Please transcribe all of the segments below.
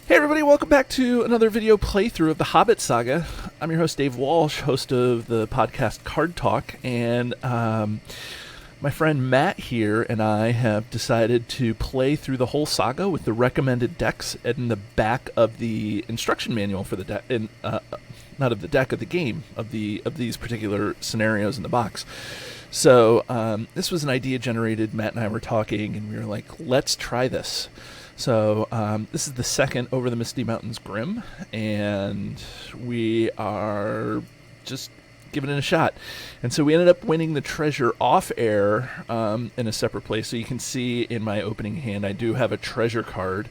Hey everybody, welcome back to another video playthrough of the Hobbit Saga. I'm your host Dave Walsh, host of the podcast Card Talk, and my friend Matt here and I have decided to play through the whole saga with the recommended decks in the back of the instruction manual for the deck, not of the deck, of the game, of these particular scenarios in the box. So this was an idea generated. Matt and I were talking, and we were like, let's try this. So this is the second Over the Misty Mountains Grim, and we are just giving it a shot. And so we ended up winning the treasure off air in a separate place. So you can see in my opening hand I do have a treasure card,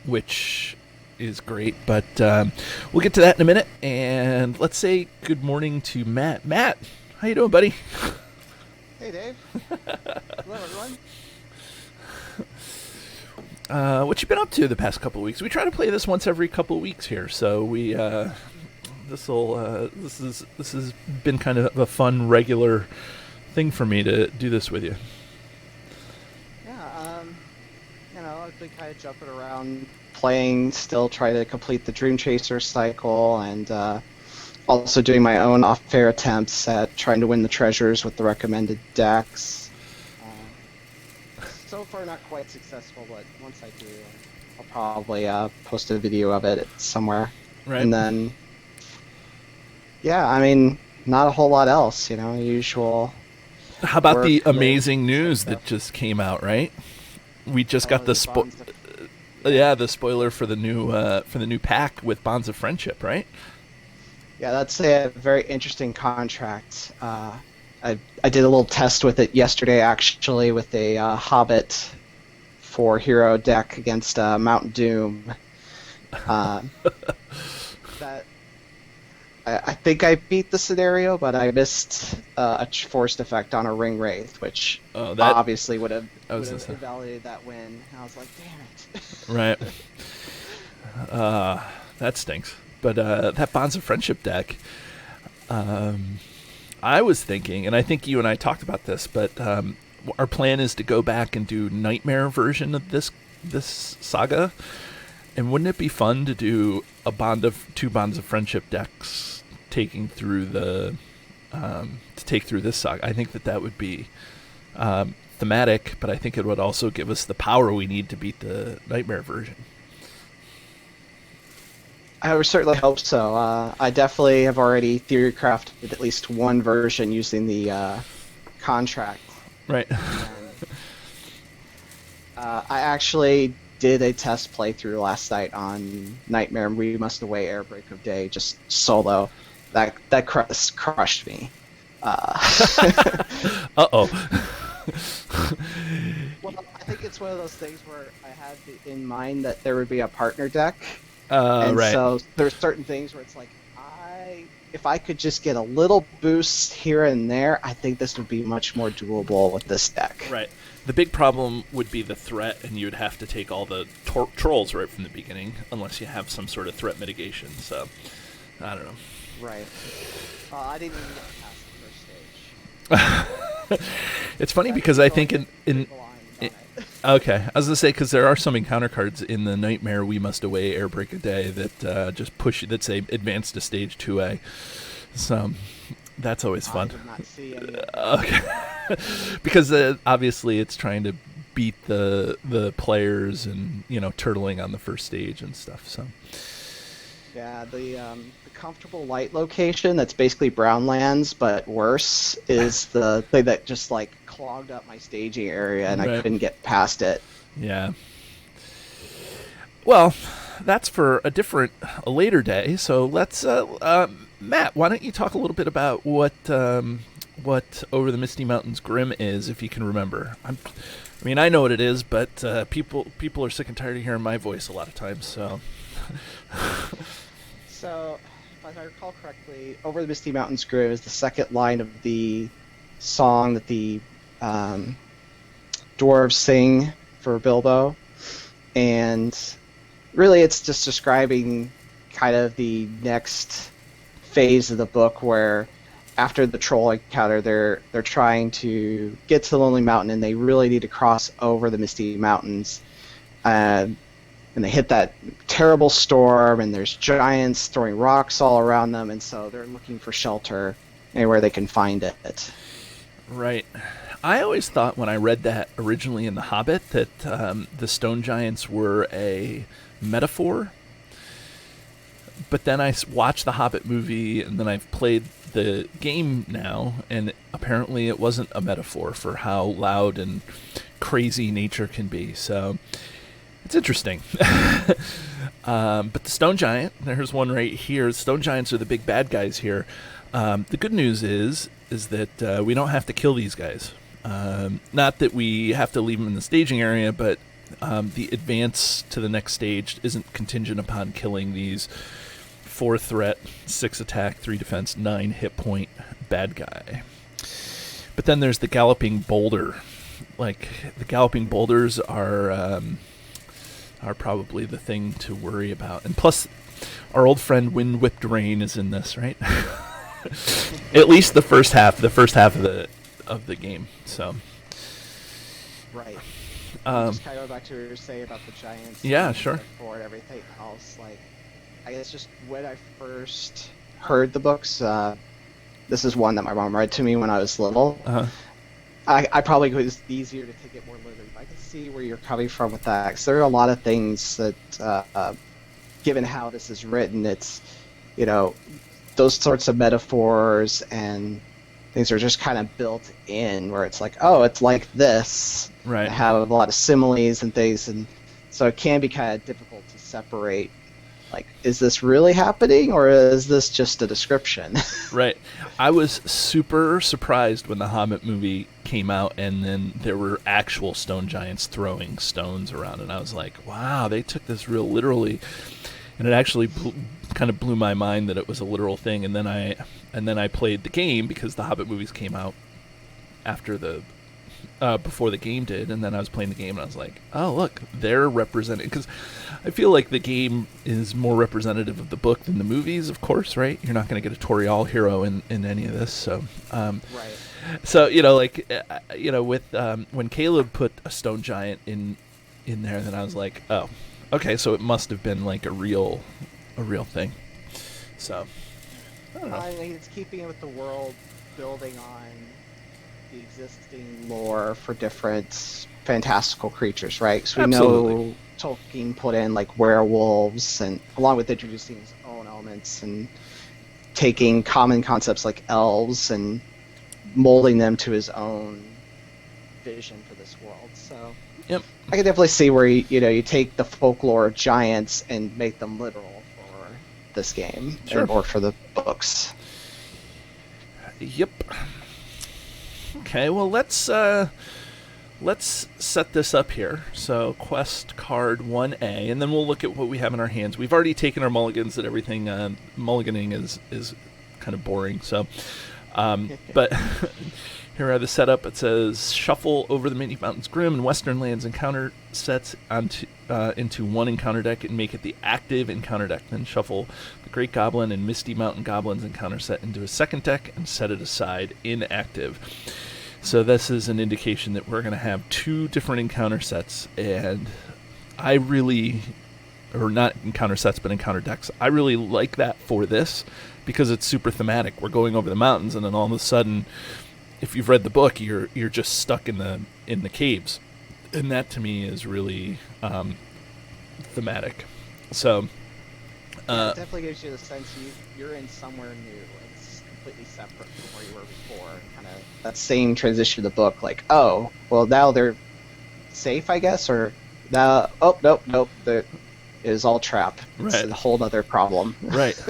which is great. But we'll get to that in a minute. And let's say good morning to Matt. Matt, how you doing, buddy? Hey, Dave. Hello, everyone. What you been up to the past couple of weeks? We try to play this once every couple of weeks here, so we this has been kind of a fun regular thing for me to do this with you. Yeah, I've been kind of jumping around, playing, still trying to complete the Dream Chaser cycle, and also doing my own off-air attempts at trying to win the treasures with the recommended decks. So far, not quite successful, but once I do, I'll probably post a video of it somewhere. Right. And then, yeah, I mean, not a whole lot else, usual. How about work, the amazing live, news stuff. that just came out? Right, we just got the Bonds of- spoiler for the new pack with Bonds of Friendship, right? Yeah, that's a very interesting contract. I did a little test with it yesterday, actually, with a Hobbit for Hero deck against Mount Doom. That I think I beat the scenario, but I missed a forced effect on a Ring Wraith, which obviously would have invalidated that win. And I was like, damn it. Right. That stinks. But that Bonds of Friendship deck, I was thinking, and I think you and I talked about this, but our plan is to go back and do Nightmare version of this saga. And wouldn't it be fun to do two Bonds of Friendship decks taking through to take through this saga? I think that would be thematic, but I think it would also give us the power we need to beat the Nightmare version. I would certainly hope so. I definitely have already theory crafted at least one version using the contract. Right. I actually did a test playthrough last night on Nightmare We Must Away Airbreak of Day, just solo. That crushed me. Uh-oh. Well, I think it's one of those things where I had in mind that there would be a partner deck. Right. So there's certain things where it's like, if I could just get a little boost here and there, I think this would be much more doable with this deck. Right. The big problem would be the threat, and you would have to take all the trolls right from the beginning, unless you have some sort of threat mitigation. So, I don't know. Right. I didn't even get past the first stage. It's funny because I think okay, I was gonna say because there are some encounter cards in the Nightmare We Must Away Airbreak a Day that just push that say advance to stage 2A. So that's always fun. I did not see any. Okay, because obviously it's trying to beat the players and turtling on the first stage and stuff. So yeah, the comfortable light location that's basically brown lands but worse is the thing that just like clogged up my staging area and Right. I couldn't get past it. yeah. Well, that's for a later day. So let's Matt, why don't you talk a little bit about what Over the Misty Mountains Grim is, if you can remember. I know what it is, but people are sick and tired of hearing my voice a lot of times. So, So, if I recall correctly, Over the Misty Mountains Grim is the second line of the song that the dwarves sing for Bilbo, and really it's just describing kind of the next phase of the book where after the troll encounter they're trying to get to the Lonely Mountain and they really need to cross over the Misty Mountains. and they hit that terrible storm, and there's giants throwing rocks all around them, and so they're looking for shelter anywhere they can find it. Right. I always thought when I read that originally in The Hobbit that the stone giants were a metaphor. But then I watched the Hobbit movie, and then I've played the game now, and apparently it wasn't a metaphor for how loud and crazy nature can be. So it's interesting. But the stone giant, there's one right here. The stone giants are the big bad guys here. The good news is that we don't have to kill these guys. Not that we have to leave them in the staging area, but the advance to the next stage isn't contingent upon killing these 4 threat, 6 attack, 3 defense, 9 hit point bad guy. But then there's the galloping boulder. Like, the galloping boulders are probably the thing to worry about. And plus, our old friend Wind Whipped Rain is in this, right? At least the first half of the game. So, right. Just kind of go back to what you were saying about the giants. Yeah, sure. And everything else, like, I guess just when I first heard the books, this is one that my mom read to me when I was little. Uh-huh. I probably was easier to take it more literally. I can see where you're coming from with that, because there are a lot of things that, given how this is written, it's, those sorts of metaphors and things are just kind of built in, where it's like, oh, it's like this. Right. I have a lot of similes and things, and so it can be kind of difficult to separate. Like, is this really happening, or is this just a description? Right. I was super surprised when the Hobbit movie came out, and then there were actual stone giants throwing stones around, and I was like, wow, they took this real literally. And it actually kind of blew my mind that it was a literal thing. And then I played the game, because the Hobbit movies came out after before the game did, and then I was playing the game, and I was like, oh, look, they're representing, because I feel like the game is more representative of the book than the movies, of course, right? You're not going to get a Toriel hero in any of this, so Right. So with when Caleb put a stone giant in there, then I was like, oh, okay, so it must have been like a real thing. So I don't know. I think it's keeping with the world building on the existing lore for different fantastical creatures, right? So we know Tolkien put in like werewolves, and along with introducing his own elements and taking common concepts like elves and molding them to his own vision for this world. So yep. I can definitely see where you take the folklore of giants and make them literal for this game, sure, or for the books. Yep. Okay, well, let's set this up here. So, quest card 1A, and then we'll look at what we have in our hands. We've already taken our mulligans at everything. Mulliganing is kind of boring, so... but here are the setup. It says, shuffle over the Misty Mountains Grim and Western Lands encounter sets into one encounter deck and make it the active encounter deck. Then shuffle the Great Goblin and Misty Mountain Goblins encounter set into a second deck and set it aside inactive. So this is an indication that we're going to have 2 different encounter sets, and I really, or not encounter sets, but encounter decks. I really like that for this, because it's super thematic. We're going over the mountains, and then all of a sudden, if you've read the book, you're just stuck in the caves, and that to me is really thematic. So It definitely gives you the sense you're in somewhere new. It's completely separate from where you were before. Kind of that same transition to the book, like, oh, well, now they're safe, I guess, or now, oh, nope, it is all trap. It's right. a whole other problem. Right.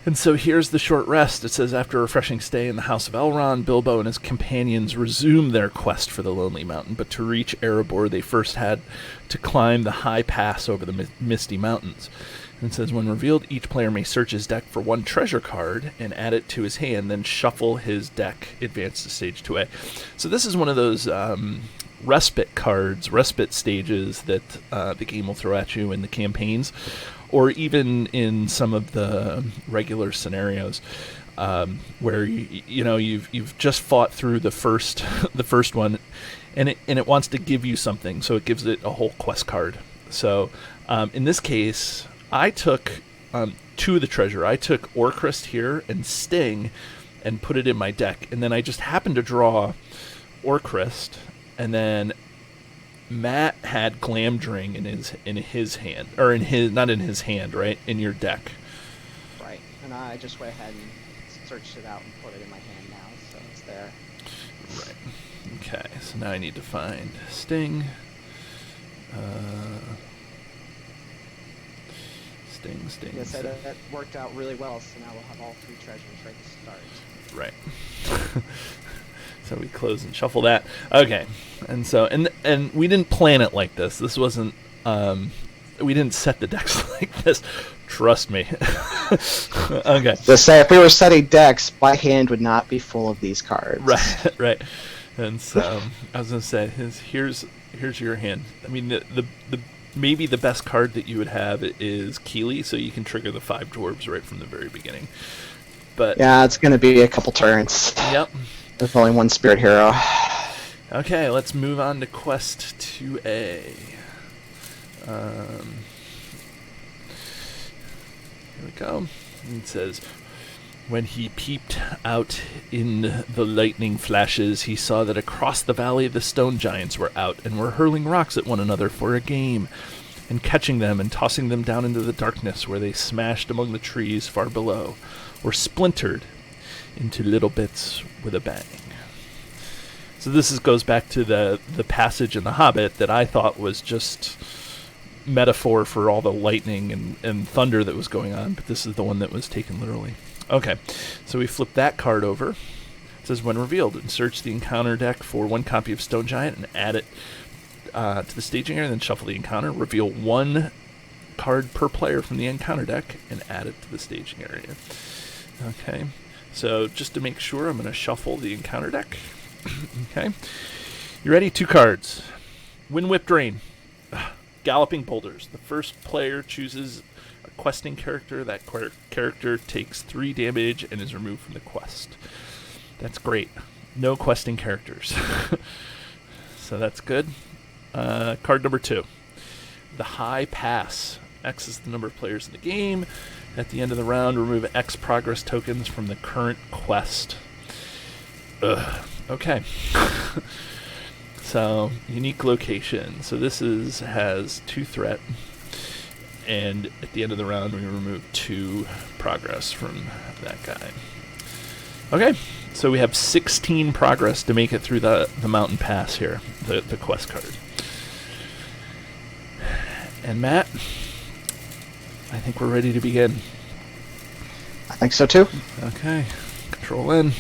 And so here's the short rest. It says, after a refreshing stay in the House of Elrond, Bilbo and his companions resume their quest for the Lonely Mountain. But to reach Erebor, they first had to climb the high pass over the Misty Mountains. And it says, when revealed, each player may search his deck for 1 treasure card and add it to his hand, then shuffle his deck, advance to stage 2A. So this is one of those respite cards, respite stages that the game will throw at you in the campaigns, or even in some of the regular scenarios, where you've just fought through the first one, and it wants to give you something, so it gives it a whole quest card. So in this case, I took 2 of the treasure. I took Orcrist here and Sting and put it in my deck. And then I just happened to draw Orcrist, and then Matt had Glamdring in his hand, or in his, not in his hand, right? In your deck. Right. And I just went ahead and searched it out and put it in my hand now, so it's there. Right. Okay, so now I need to find Sting. Sting. Yes, that worked out really well, so now we'll have all 3 treasures right to start. Right. So we close and shuffle that. Okay. And so and we didn't plan it like this. This wasn't we didn't set the decks like this. Trust me. Okay. Just say, if we were setting decks, my hand would not be full of these cards. Right. And so I was gonna say, here's your hand. I mean, the maybe the best card that you would have is Keeley, so you can trigger the 5 dwarves right from the very beginning. But yeah, it's gonna be a couple turns. Yep. There's only one spirit hero. Okay, let's move on to Quest 2A. Here we go. It says, when he peeped out in the lightning flashes, he saw that across the valley the stone giants were out and were hurling rocks at one another for a game, and catching them and tossing them down into the darkness, where they smashed among the trees far below, or splintered into little bits with a bang. So this goes back to the passage in The Hobbit that I thought was just metaphor for all the lightning and thunder that was going on, but this is the one that was taken literally. Okay, so we flip that card over. It says, when revealed, insert the encounter deck for 1 copy of Stone Giant and add it to the staging area, then shuffle the encounter. Reveal 1 card per player from the encounter deck and add it to the staging area. Okay, so just to make sure, I'm going to shuffle the encounter deck. Okay, you ready? 2 cards. Wind-Whipped Rain. Galloping Boulders. The first player chooses a questing character. That character takes 3 damage and is removed from the quest. That's great. No questing characters. So that's good. Card number 2. The High Pass. X is the number of players in the game. At the end of the round, remove X progress tokens from the current quest. Okay. So, unique location. So this has 2 threat, and at the end of the round we remove 2 progress from that guy. Okay, so we have 16 progress to make it through the mountain pass here, the quest card. And Matt, I think we're ready to begin. I think so too. Okay, Control N.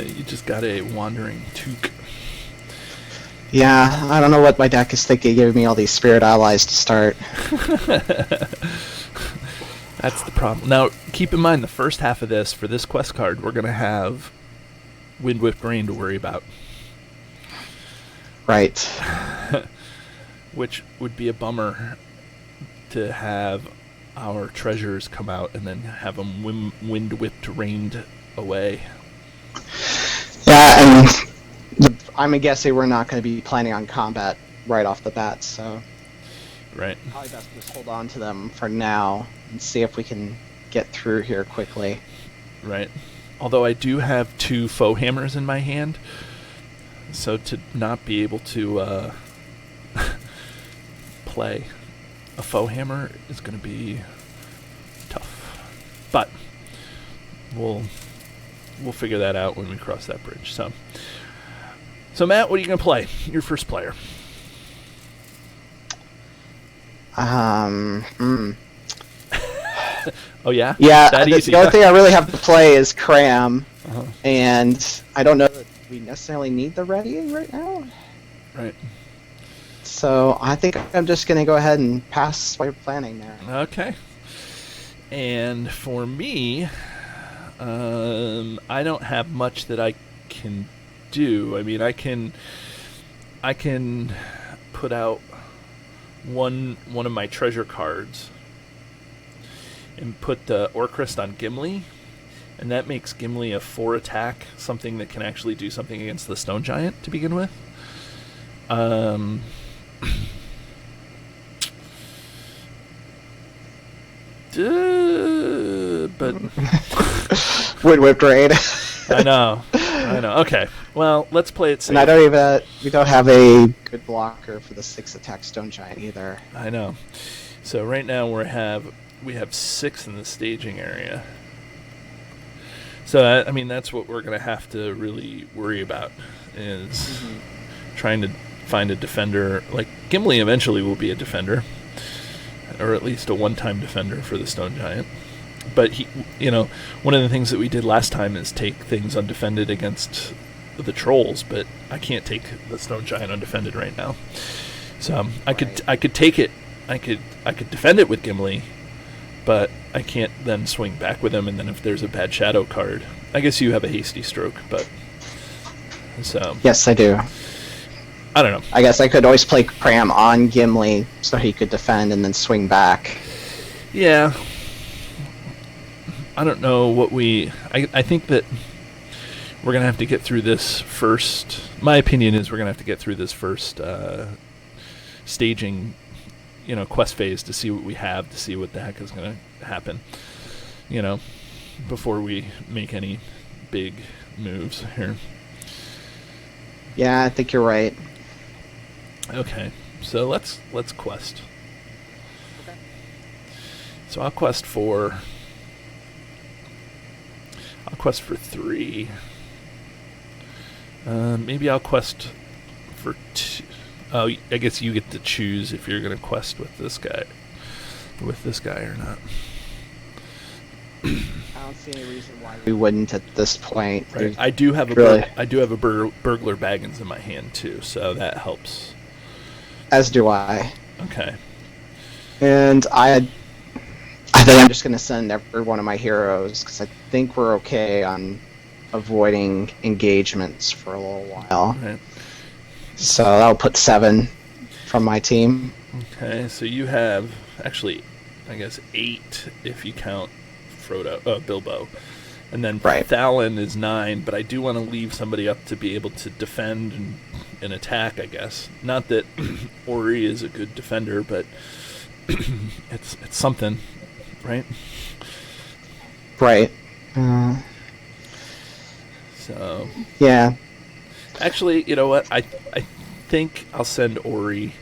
You just got a Wandering Took. Yeah, I don't know what my deck is thinking, giving me all these spirit allies to start. That's the problem. Now, keep in mind, the first half of this, for this quest card, we're going to have Wind-Whipped Rain to worry about. Right. Which would be a bummer to have our treasures come out and then have them wind-whipped rained away. Yeah, and I'm guessing we're not going to be planning on combat right off the bat, so Right. probably best to just hold on to them for now and see if we can get through here quickly. Right. Although I do have 2 foe hammers in my hand, so to not be able to play a foe hammer is going to be tough. But we'll figure that out when we cross that bridge. So Matt, what are you going to play? Your first player. Oh yeah? Yeah, That easy. the only thing I really have to play is Cram, and I don't know that we necessarily need the readying right now. Right. So I think I'm just going to go ahead and pass what you're planning there. Okay. And for me, I don't have much that I can do. I mean, I can put out one of my treasure cards and put the Orcrist on Gimli, And that makes Gimli a 4 attack, something that can actually do something against the stone giant to begin with. But Wind whipped raid. I know. Okay, well, let's play it safe. And we don't have a good blocker for the 6 attack stone giant either. I know. So right now we have 6 in the staging area. So I mean that's what we're gonna have to really worry about is trying to find a defender. Like Gimli eventually will be a defender, or at least a one-time defender for the stone giant. But he, one of the things that we did last time is take things undefended against the trolls. But I can't take the stone giant undefended right now. So I could take it. I could defend it with Gimli, but I can't then swing back with him. And then if there's a bad shadow card, I guess you have a hasty stroke. But so yes, I do. I don't know. I guess I could always play Cram on Gimli so he could defend and then swing back. Yeah. I don't know what I think that we're going to have to get through this first. My opinion is we're going to have to get through this first staging, quest phase to see what we have, to see what the heck is going to happen, before we make any big moves here. Yeah, I think you're right. Okay, so let's quest. Okay. So I'll quest for 3. Maybe I'll quest for 2. Oh, I guess you get to choose if you're going to quest with this guy or not. I don't see any reason why we wouldn't at this point. Right. I do have a burglar Baggins in my hand too, so that helps. As do I. Okay. And I think I'm just going to send every one of my heroes because I think we're okay on avoiding engagements for a little while. Right. So that'll put 7 from my team. Okay, so you have actually, I guess 8 if you count Bilbo, and then right. Thalin is 9. But I do want to leave somebody up to be able to defend and attack. I guess not that Ori is a good defender, but it's something. Right. Right. So. Yeah. Actually, you know what? I think I'll send Ori.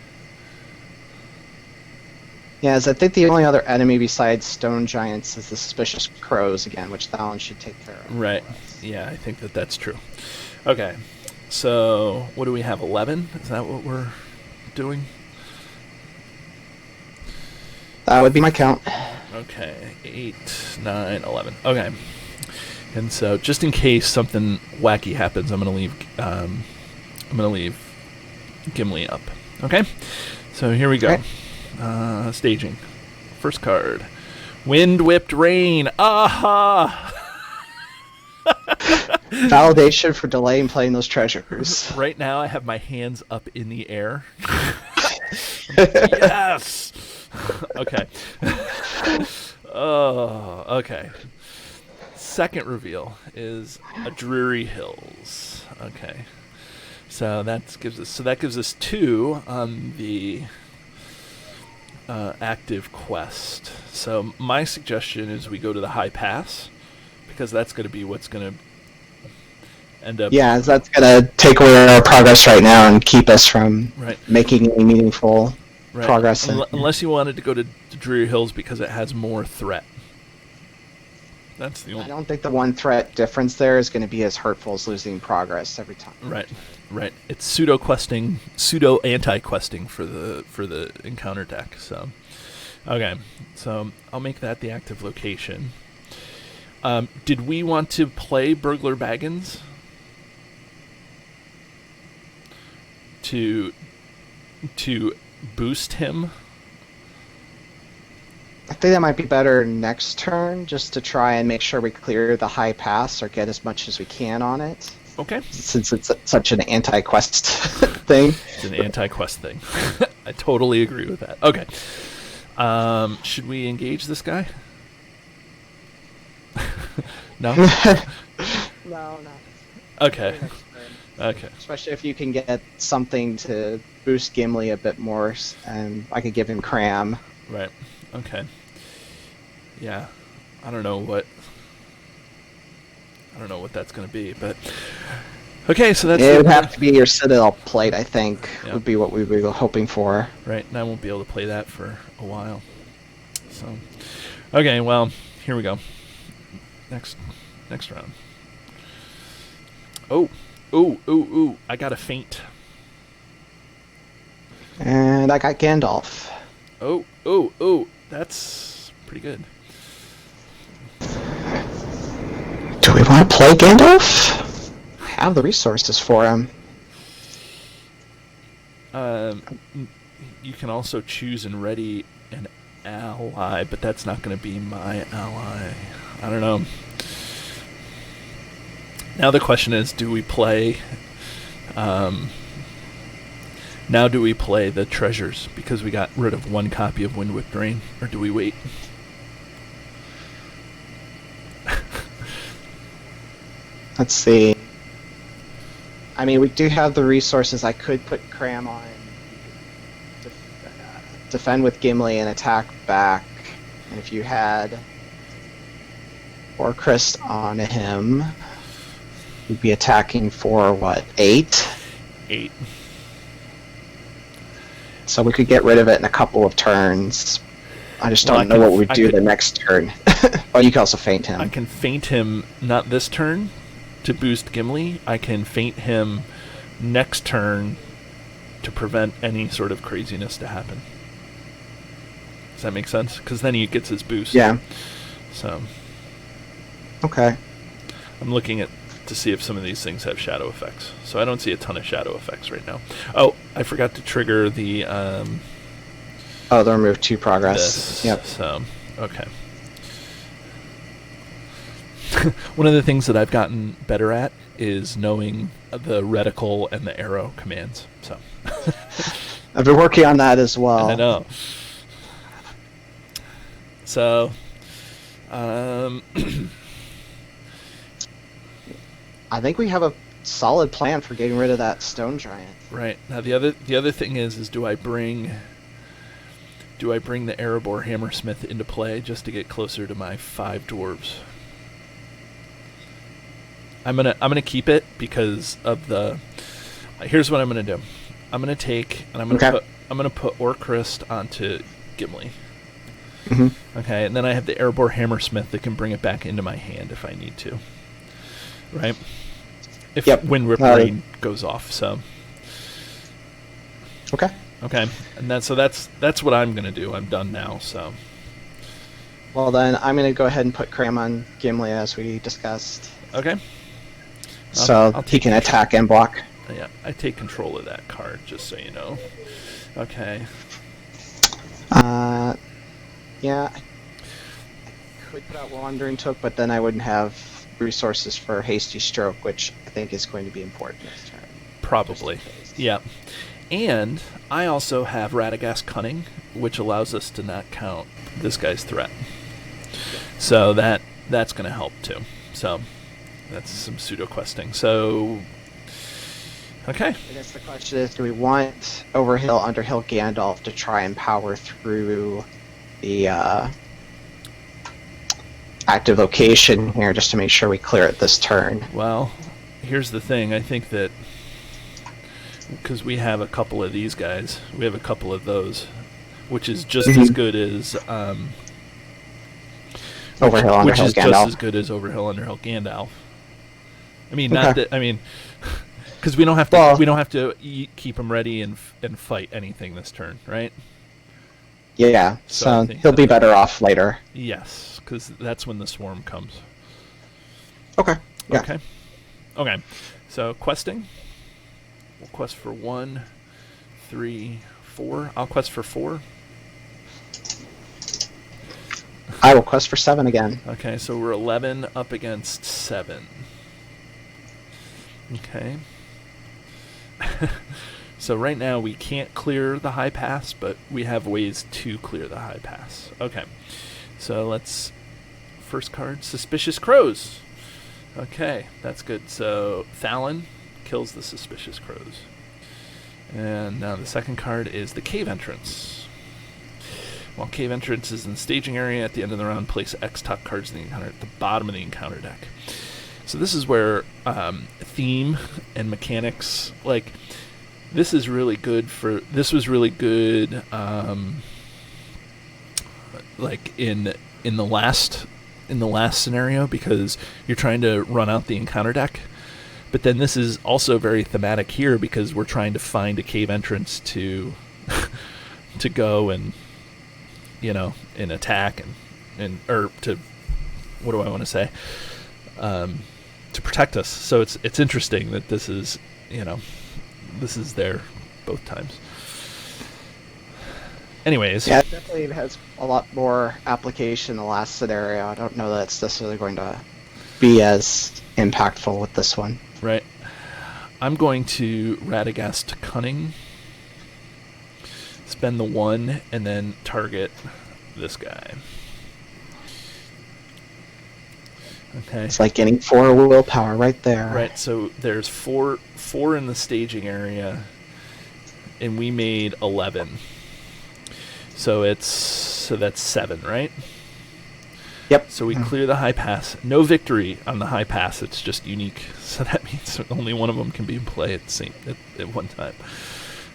Yes, I think the only other enemy besides stone giants is the suspicious crows again, which Thalon should take care of. Right. Yeah, I think that's true. Okay. So what do we have? 11? Is that what we're doing? That would be my count. Okay, 8, 9, 11. Okay, and so just in case something wacky happens, I'm gonna leave Gimli up. Okay, so here we go. Okay. Staging. First card, Wind Whipped Rain. Aha! Validation for delay in playing those treasures. Right now, I have my hands up in the air. Yes. Okay. Oh, okay. Second reveal is a Dreary Hills. Okay. So that gives us 2 on the active quest. So my suggestion is we go to the High Pass because that's going to be what's going to end up. Yeah, that's going to take away our progress right now and keep us from making any meaningful. Right. Progress. Unless you wanted to go to Dreary Hills because it has more threat. That's the only. I don't think the one threat difference there is going to be as hurtful as losing progress every time. Right. It's pseudo anti-questing for the encounter deck. So, okay. So I'll make that the active location. Did we want to play Burglar Baggins to boost him? I think that might be better next turn, just to try and make sure we clear the high pass or get as much as we can on it. Okay. Since it's such an anti-quest thing. It's an anti-quest thing. I totally agree with that. Okay. Should we engage this guy? No? No, not Okay. next turn. Okay. Especially if you can get something to boost Gimli a bit more, and I could give him Cram. Right. Okay. Yeah. I don't know what that's going to be, but okay, so that's It would have to be your Citadel plate, I think, Yeah. would be what we were hoping for. right, and I won't be able to play that for a while. So, okay, well, here we go. Next round. Oh, I got a feint. And I got Gandalf. Oh, that's pretty good. Do we want to play Gandalf? I have the resources for him. You can also choose and ready an ally, but that's not going to be my ally. I don't know. Now the question is, do we play... now do we play the treasures because we got rid of one copy of Wind Whipped Rain, or do we wait? Let's see. I mean, we do have the resources. I could put Cram on. Defend with Gimli and attack back. And if you had Orcrist on him, you'd be attacking for, what, 8? 8. So we could get rid of it in a couple of turns. I just don't know what we'd do the next turn. Oh, you can also feint him. I can feint him not this turn to boost Gimli. I can feint him next turn to prevent any sort of craziness to happen. Does that make sense? Because then he gets his boost. Yeah. So. Okay. I'm looking to see if some of these things have shadow effects. So I don't see a ton of shadow effects right now. Oh, I forgot to trigger the... the remove 2 progress. This. Yep. So, okay. One of the things that I've gotten better at is knowing the reticle and the arrow commands. So I've been working on that as well. I know. So, I think we have a solid plan for getting rid of that stone giant. right now the other thing is do I bring the Erebor Hammersmith into play just to get closer to my 5 dwarves? I'm gonna keep it because of the. Here's what I'm gonna do. I'm gonna take and I'm gonna put Orcrist onto Gimli. Mm-hmm. Okay, and then I have the Erebor Hammersmith that can bring it back into my hand if I need to. Right? If Wind Whipped Rain goes off, so. Okay. Okay, and that's what I'm gonna do. I'm done now, so. Well then, I'm gonna go ahead and put Cram on Gimli as we discussed. Okay. So he can attack and block. Yeah, I take control of that card, just so you know. Okay. Yeah. I could put out Wandering Took, but then I wouldn't have resources for Hasty Stroke, which I think is going to be important this turn. Probably. Yeah. And I also have Radagast Cunning, which allows us to not count this guy's threat. So that's going to help too. So that's some pseudo questing. So okay. I guess the question is, do we want Overhill, Underhill, Gandalf to try and power through the active location here just to make sure we clear it this turn? Well, here's the thing. I think that because we have a couple of these guys, we have a couple of those, which is just as good as Overhill, Underhill, which is Gandalf. just as good as Overhill, Underhill, Gandalf. I mean, not that. I mean, because we don't have to keep him ready and fight anything this turn, right? Yeah, so he'll be better off later. Yes, because that's when the swarm comes. Okay. Yeah. Okay. So questing. We'll quest for 1, 3, 4. I'll quest for 4. I will quest for 7 again. Okay, so we're 11 up against 7. Okay. So right now we can't clear the high pass, but we have ways to clear the high pass. Okay. So let's... First card, Suspicious Crows. Okay, that's good. So Fallon kills the suspicious crows. And now the second card is the cave entrance. While cave entrance is in the staging area, at the end of the round, place X top cards in the encounter at the bottom of the encounter deck. So this is where theme and mechanics, like, this is really good for. This was really good, like in the last scenario, because you're trying to run out the encounter deck. But then this is also very thematic here because we're trying to find a cave entrance to to go and, you know, and attack and or to, what do I want to say? To protect us. So it's interesting that this is, you know, this is there both times. Anyways. Yeah, it definitely has a lot more application in the last scenario. I don't know that it's necessarily going to be as impactful with this one. Right. I'm going to Radagast Cunning, spend the 1, and then target this guy. Okay. It's like getting 4 willpower right there. Right, so there's four in the staging area, and we made 11. So that's 7, right? Yep. So we clear the high pass. No victory on the high pass. It's just unique. So that means only one of them can be in play at one time.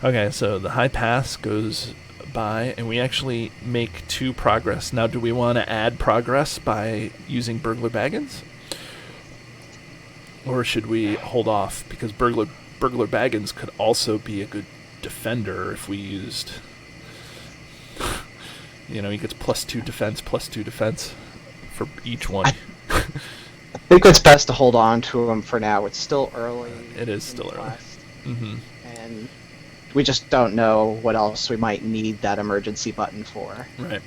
Okay, so the high pass goes by, and we actually make 2 progress. Now, do we want to add progress by using Burglar Baggins? Or should we hold off? Because Burglar Baggins could also be a good defender if we used... You know, he gets +2 defense for each one. I think it's best to hold on to him for now. It's still early. It is still early. Mm-hmm. And we just don't know what else we might need that emergency button for. Right.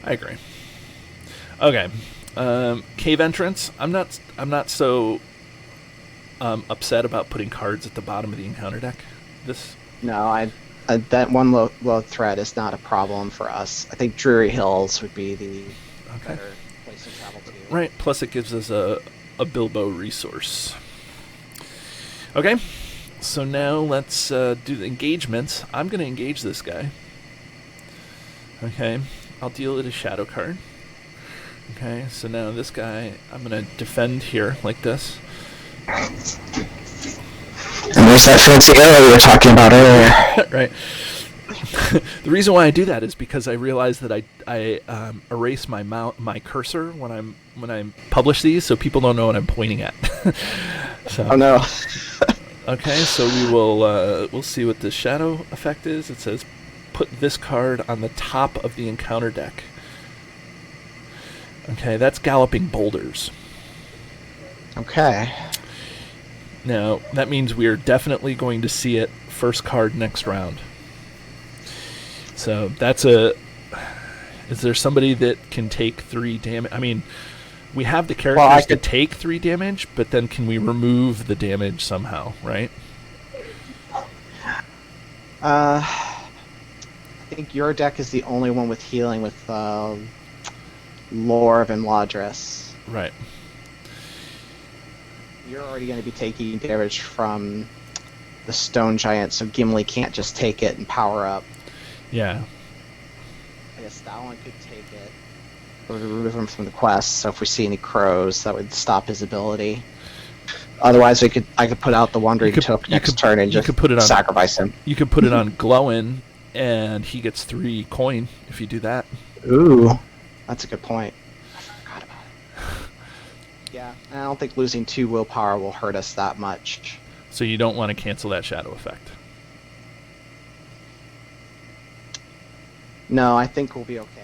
I agree. Okay. Cave entrance. I'm not so upset about putting cards at the bottom of the encounter deck. No, that one low threat is not a problem for us. I think Drury Hills would be the better place to travel to. Right. Plus, it gives us a Bilbo resource. Okay. So now let's do the engagements. I'm going to engage this guy. Okay. I'll deal it a shadow card. Okay. So now this guy, I'm going to defend here like this. And there's that fancy arrow you were talking about earlier. Right. The reason why I do that is because I realize that I erase my cursor when I publish these, so people don't know what I'm pointing at. So. Oh no. Okay, so we'll see what the shadow effect is. It says put this card on the top of the encounter deck. Okay, that's Galloping Boulders. Okay. Now, that means we are definitely going to see it first card next round. So that's is there somebody that can take 3 damage? I mean, we have the characters to take 3 damage, but then can we remove the damage somehow, right? I think your deck is the only one with healing with Lore of Imladris. Right. You're already going to be taking damage from the Stone Giant, so Gimli can't just take it and power up. Yeah. I guess that one could take it. Or remove him from the quest, so if we see any crows, that would stop his ability. Otherwise, I could put out the Wandering Took next turn and just sacrifice him. You could put it on Glowin, and he gets 3 coin if you do that. Ooh, that's a good point. I forgot about it. Yeah, I don't think losing 2 willpower will hurt us that much. So you don't want to cancel that shadow effect. No, I think we'll be okay.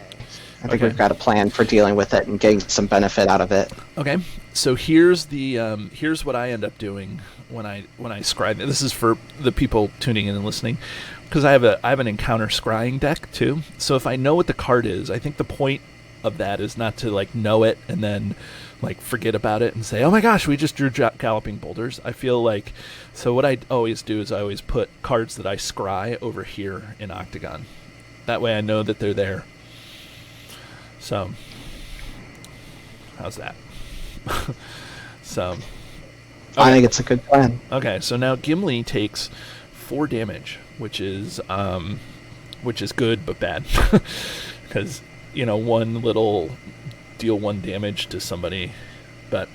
I think we've got a plan for dealing with it and getting some benefit out of it. Okay, so here's what I end up doing when I scry. This is for the people tuning in and listening, because I have an encounter scrying deck too. So if I know what the card is, I think the point of that is not to like know it and then like forget about it and say, oh my gosh, we just drew Galloping Boulders. I feel like, so what I always do is I always put cards that I scry over here in Octagon. That way I know that they're there. So, how's that? So, I think it's a good plan. okay. So now Gimli takes 4 damage, which is good but bad, because one little deal 1 damage to somebody, but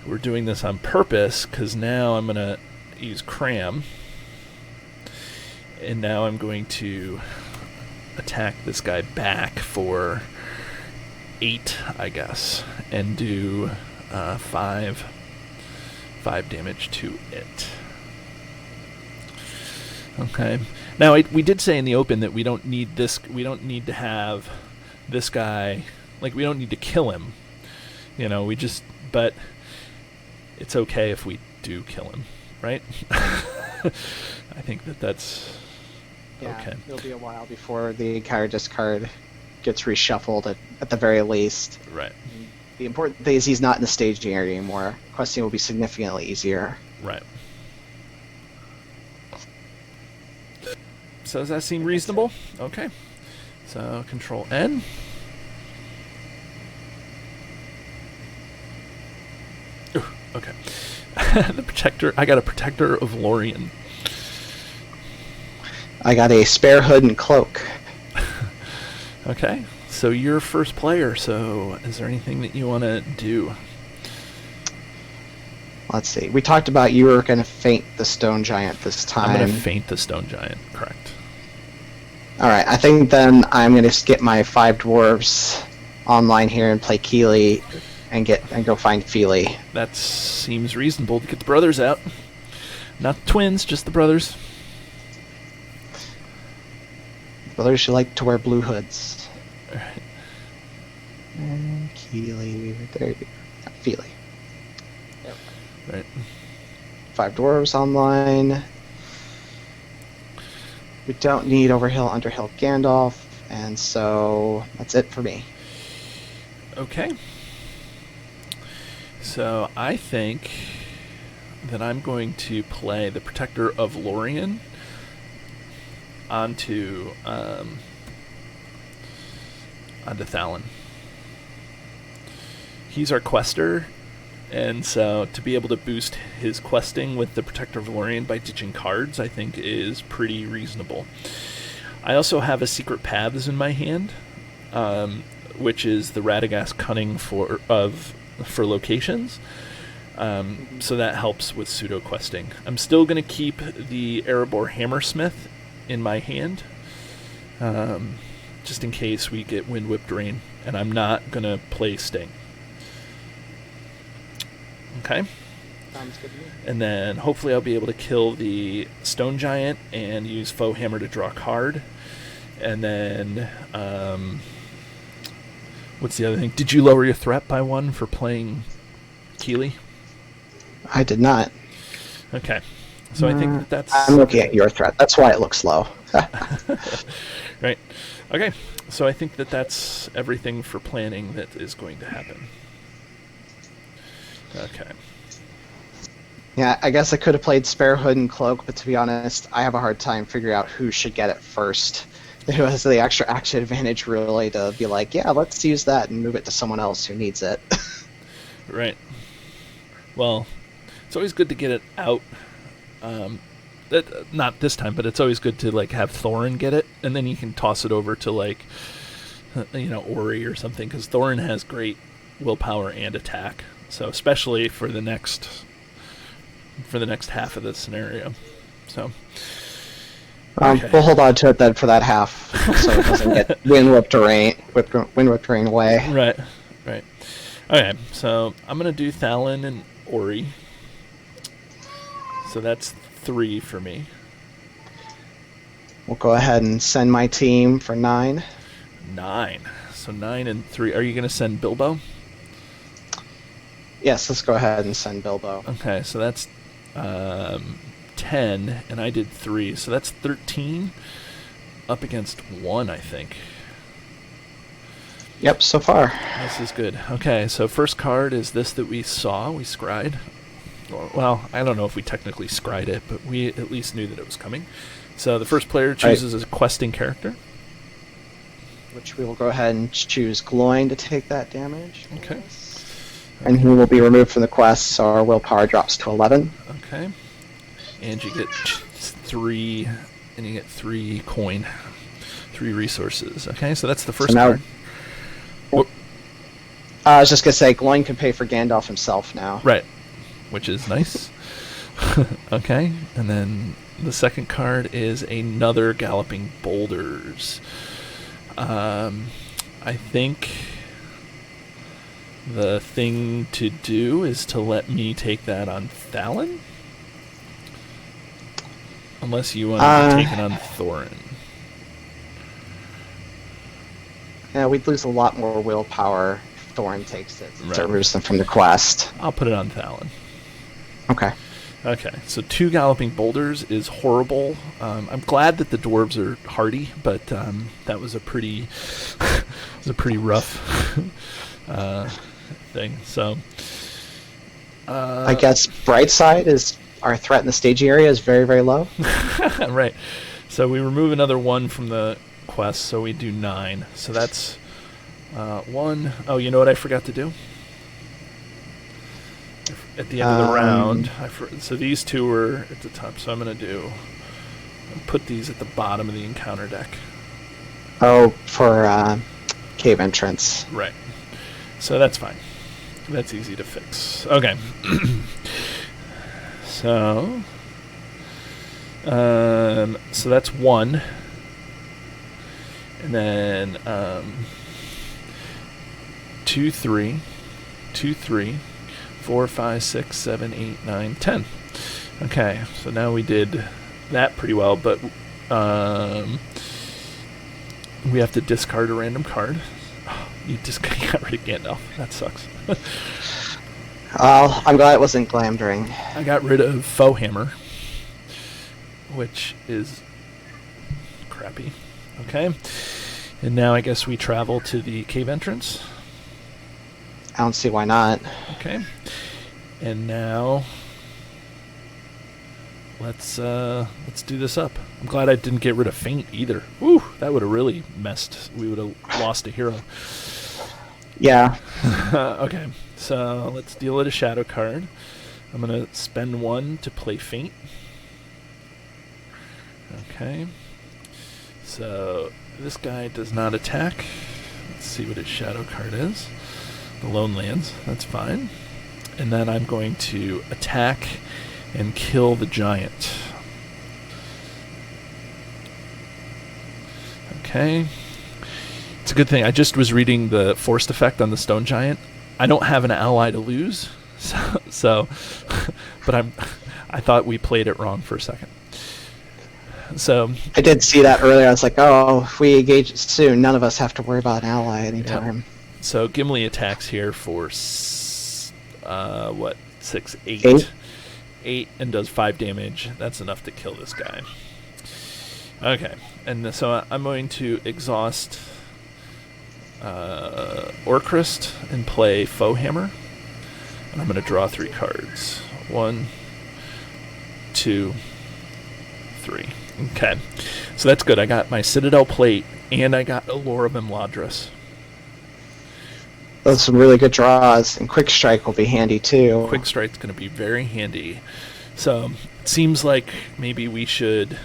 we're doing this on purpose because now I'm gonna use cram, and now I'm going to attack this guy back for 8, I guess, and do 5 damage to it. Okay. Now we did say in the open that we don't need this. We don't need to have this guy. Like, we don't need to kill him. But it's okay if we do kill him, right? I think that's okay. It'll be a while before the card discard gets reshuffled at the very least. Right. The important thing is he's not in the staging area anymore. Questing will be significantly easier. Right. So does that seem reasonable? Okay. So Control N. Ooh, okay. The Protector. I got a Protector of Lorien. I got a Spare Hood and Cloak. Okay. So you're first player. So is there anything that you want to do? Let's see. We talked about you were going to feint the Stone Giant this time. I'm going to feint the Stone Giant. Correct. All right. I think then I'm going to skip my 5 dwarves online here and play Keeley and go find Feely. That seems reasonable to get the brothers out. Not the twins, just the brothers. Brothers who like to wear blue hoods. All right. And Keeley, there you go. Feely. Yep. Right. 5 dwarves online. We don't need Overhill, Underhill, Gandalf, and so that's it for me. Okay. So I think that I'm going to play the Protector of Lorien onto Thalon. He's our quester, and so to be able to boost his questing with the Protector of Lorien by ditching cards, I think is pretty reasonable. I also have a Secret Paths in my hand, which is the Radagast Cunning for locations. So that helps with pseudo questing. I'm still going to keep the Erebor Hammersmith in my hand, just in case we get Wind Whipped Rain, and I'm not going to play Sting. Okay. Sounds good to me. And then hopefully I'll be able to kill the Stone Giant and use Foe Hammer to draw a card. And then, what's the other thing? Did you lower your threat by 1 for playing Keeley? I did not. Okay. So I think that's... I'm looking at your threat. That's why it looks low. Right. Okay. So I think that's everything for planning that is going to happen. Okay. Yeah, I guess I could have played Spare Hood and Cloak, but to be honest, I have a hard time figuring out who should get it first. Who has the extra action advantage, really, to be like, yeah, let's use that and move it to someone else who needs it. Right. Well, it's always good to get it out. Not this time, but it's always good to have Thorin get it, and then you can toss it over to Ori or something, because Thorin has great willpower and attack. So especially for the next half of the scenario. So okay. We'll hold on to it then for that half, so it doesn't get Wind Whipped Rain away. Right. Okay, so I'm gonna do Thalon and Ori. So that's 3 for me. We'll go ahead and send my team for 9. 9. So 9 and 3. Are you gonna send Bilbo? Yes, let's go ahead and send Bilbo. Okay, so that's 10, and I did 3, so that's 13 up against 1, I think. Yep, so far. This is good. Okay, so first card is this that we saw, we scried. Well, I don't know if we technically scried it, but we at least knew that it was coming. So the first player chooses a questing character. Which we will go ahead and choose Gloin to take that damage. Okay. and he will be removed from the quest, so our willpower drops to 11. Okay. And you get 3, and you get 3 coin, 3 resources. Okay, so that's the first card. I was just going to say, Gloin can pay for Gandalf himself now. Right, which is nice. Okay, and then the second card is another Galloping Boulders. I think the thing to do is to let me take that on Thalon. Unless you want to take it on Thorin. Yeah, we'd lose a lot more willpower if Thorin takes it. Right. So it removes them from the quest. I'll put it on Thalon. Okay. Okay, so 2 Galloping Boulders is horrible. I'm glad that the dwarves are hardy, but that was a pretty, rough thing. So, I guess bright side is our threat in the staging area is very, very low. Right. So we remove another 1 from the quest, so we do 9. So that's 1. Oh, you know what I forgot to do? At the end of the round, so these 2 were at the top, so I'm going to put these at the bottom of the encounter deck. Oh, for cave entrance. Right. So that's fine. That's easy to fix. Okay. So that's 1. And then 2, 3, 2, 3. 4, 5, 6, 7, 8, 9, 10. Okay, so now we did that pretty well, but we have to discard a random card. Oh, you just got rid of Gandalf. That sucks. I'm glad it wasn't Glamdring. I got rid of Foehammer, which is crappy. Okay, and now I guess we travel to the cave entrance. I don't see why not. Okay, and now let's do this up. I'm glad I didn't get rid of Feint either. Woo, that would have really messed. We would have lost a hero. Yeah. Okay, so let's deal it a shadow card. I'm gonna spend 1 to play Feint. Okay, so this guy does not attack. Let's see what his shadow card is. The Lone Lands, that's fine. And then I'm going to attack and kill the giant. Okay. It's a good thing. I just was reading the forced effect on the stone giant. I don't have an ally to lose, so but I thought we played it wrong for a second. So I did see that earlier. I was like, oh, if we engage soon, none of us have to worry about an ally anytime. Yep. So Gimli attacks here for 6, 8? 8 and does 5 damage. That's enough to kill this guy. Okay, and so I'm going to exhaust Orcrist and play Foehammer. And I'm going to draw 3 cards. 1, 2, 3. Okay, so that's good. I got my Citadel Plate and I got Allure of Imladris. Those are some really good draws, and Quick Strike will be handy too. Quick Strike's going to be very handy. So it seems like maybe we should.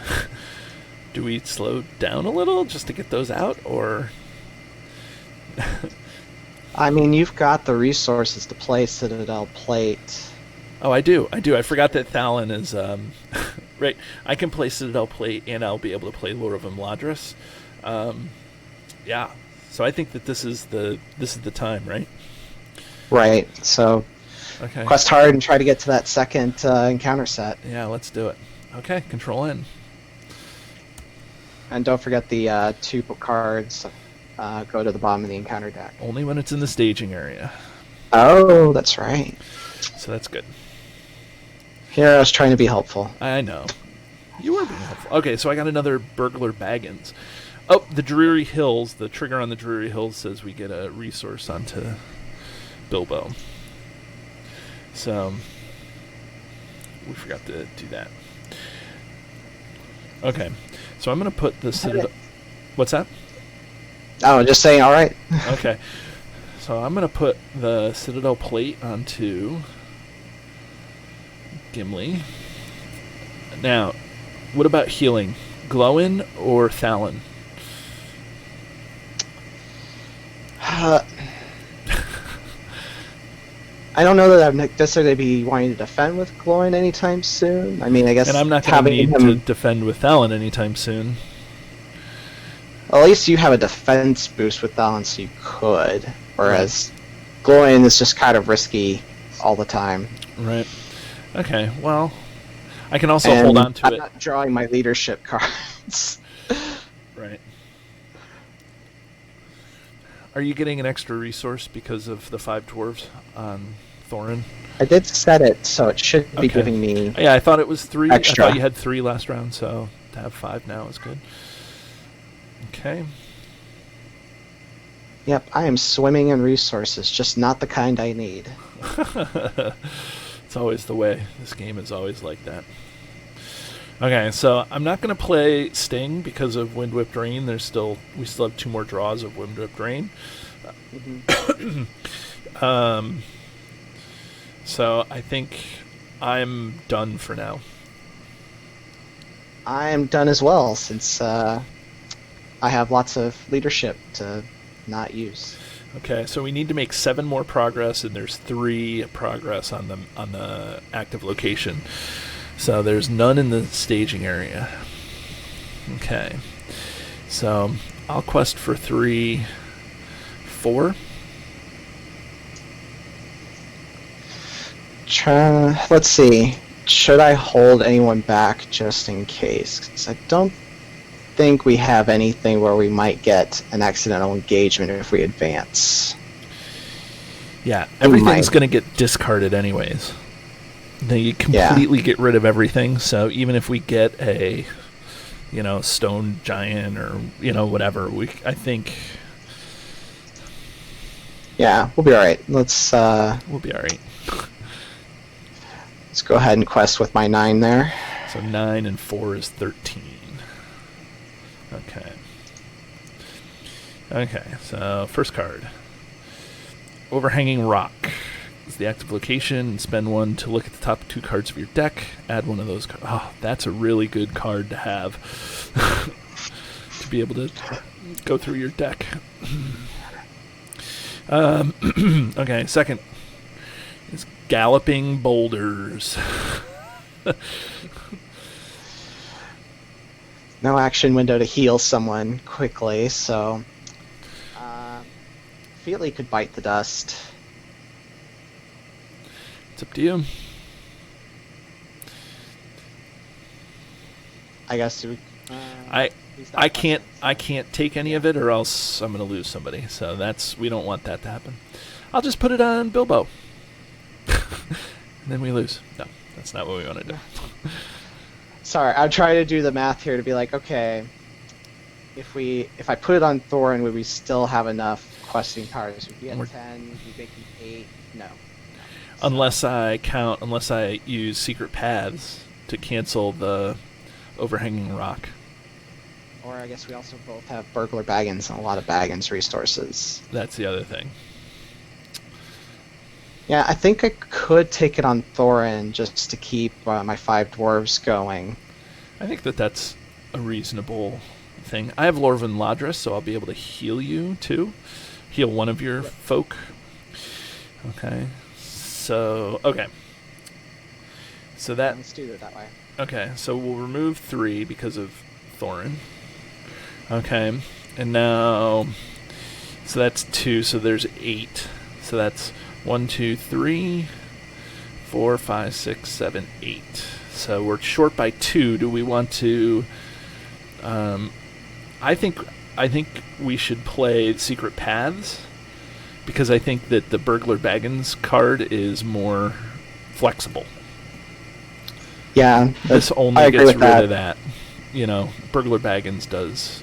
Do we slow down a little just to get those out, or? I mean, you've got the resources to play Citadel Plate. Oh, I do. I forgot that Thalon is right. I can play Citadel Plate, and I'll be able to play Lure of Imladris. Yeah. So I think that this is the time, right? Right. So okay. Quest hard and try to get to that second encounter set. Yeah, let's do it. Okay, Control N. And don't forget the 2 cards go to the bottom of the encounter deck. Only when it's in the staging area. Oh, that's right. So that's good. Here I was trying to be helpful. I know. You were being helpful. Okay, so I got another Burglar Baggins. Oh, the Drury Hills. The trigger on the Drury Hills says we get a resource onto Bilbo. So we forgot to do that. Okay, so I'm going to put the Citadel... What's that? Oh, just saying, all right. Okay. So I'm going to put the Citadel plate onto Gimli. Now, what about healing? Glowin or Thalon? I don't know that I'd necessarily be wanting to defend with Gloin anytime soon. I mean, I guess... And I'm not going to need to defend with Thalon anytime soon. Well, at least you have a defense boost with Thalon, so you could. Whereas Gloin is just kind of risky all the time. Right. Okay, well, I can also hold on to it. I'm not drawing my leadership cards. Right. Are you getting an extra resource because of the 5 dwarves on Thorin? I did set it, so it should be giving me Yeah, I thought it was 3. extra. I thought you had 3 last round, so to have 5 now is good. Okay. Yep, I am swimming in resources, just not the kind I need. It's always the way. This game is always like that. Okay, so I'm not going to play Sting because of Wind Whipped Rain. We still have 2 more draws of Wind Whipped Rain. So I think I'm done for now. I am done as well, since I have lots of leadership to not use. Okay, so we need to make 7 more progress, and there's 3 progress on the active location. So there's none in the staging area. Okay, so I'll quest for 3, 4. Let's see. Should I hold anyone back just in case? 'Cause I don't think we have anything where we might get an accidental engagement if we advance. Yeah, everything's going to get discarded anyways. Then you completely get rid of everything, so even if we get a, stone giant or, whatever, I think... Yeah, we'll be alright. We'll be alright. Let's go ahead and quest with my 9 there. So 9 and 4 is 13. Okay, so first card. Overhanging Rock is the active location. Spend 1 to look at the top 2 cards of your deck. Add 1 of those cards. Oh, that's a really good card to have. To be able to go through your deck. Okay, second is Galloping Boulders. No action window to heal someone quickly, so... Feely could bite the dust. It's up to you. I guess I can't take any of it, or else I'm going to lose somebody. So we don't want that to happen. I'll just put it on Bilbo. And then we lose. No, that's not what we want to do. Sorry, I'm trying to do the math here to be like, okay, if I put it on Thorin, would we still have enough questing powers? Would we get 10? Would we make them 8? No. So, unless I use secret paths to cancel the overhanging rock. Or I guess we also both have burglar Baggins and a lot of Baggins resources. That's the other thing. Yeah, I think I could take it on Thorin just to keep my 5 dwarves going. I think that's a reasonable thing. I have Lorvin Ladris, so I'll be able to heal you too. Heal 1 of your folk. Okay. So that... Let's do it that way. Okay, so we'll remove 3 because of Thorin. Okay, and now... So that's 2, so there's 8. So that's 1, 2, 3, 4, 5, 6, 7, 8. So we're short by 2. Do we want to... I think we should play Secret Paths, because I think that the Burglar Baggins card is more flexible. Yeah, this only gets rid of that. Burglar Baggins does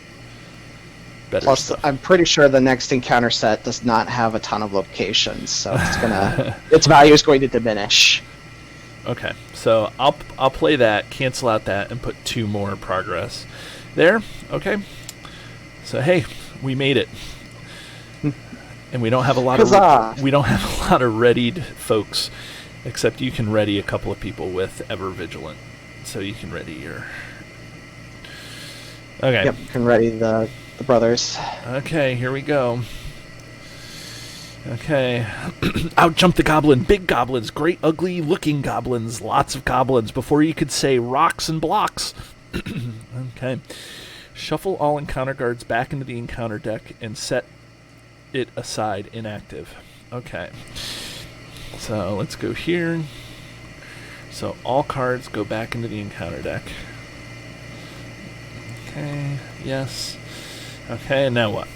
better Plus, stuff. I'm pretty sure the next encounter set does not have a ton of locations, so its value is going to diminish. Okay, so I'll play that, cancel out that, and put 2 more progress there. Okay. So hey, we made it. And we don't have a lot Huzzah! of readied folks, except you can ready a couple of people with Ever Vigilant, so you can ready your. Okay. Yep, can ready the brothers. Okay, here we go. Okay. Out jumped the goblin. Big goblins. Great, ugly-looking goblins. Lots of goblins. Before you could say rocks and blocks. Okay. Shuffle all encounter guards back into the encounter deck and set it aside inactive. Okay. So let's go here. So all cards go back into the encounter deck. Okay. Yes. Okay, and now what?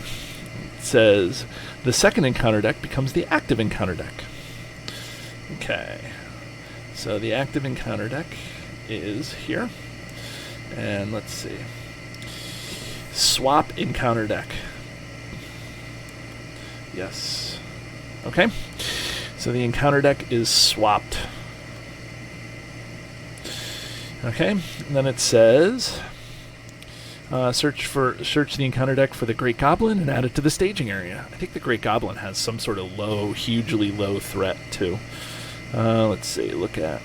It says the second encounter deck becomes the active encounter deck. Okay. So the active encounter deck is here. And let's see. Swap encounter deck. Yes. Okay. So the encounter deck is swapped. Okay. And then it says search the encounter deck for the Great Goblin and add it to the staging area. I think the Great Goblin has some sort of hugely low threat too. Let's see. Look at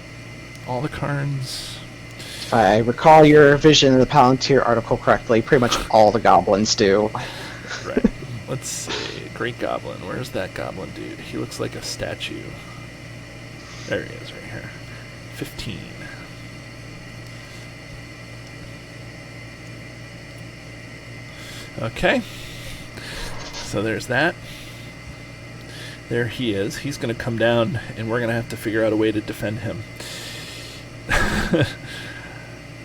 all the cards. If I recall your Vision of the Palantir article correctly, pretty much all the goblins do. Right. Let's see. Great Goblin. Where's that goblin dude? He looks like a statue. There he is right here. 15. Okay. So there's that. There he is. He's going to come down, and we're going to have to figure out a way to defend him.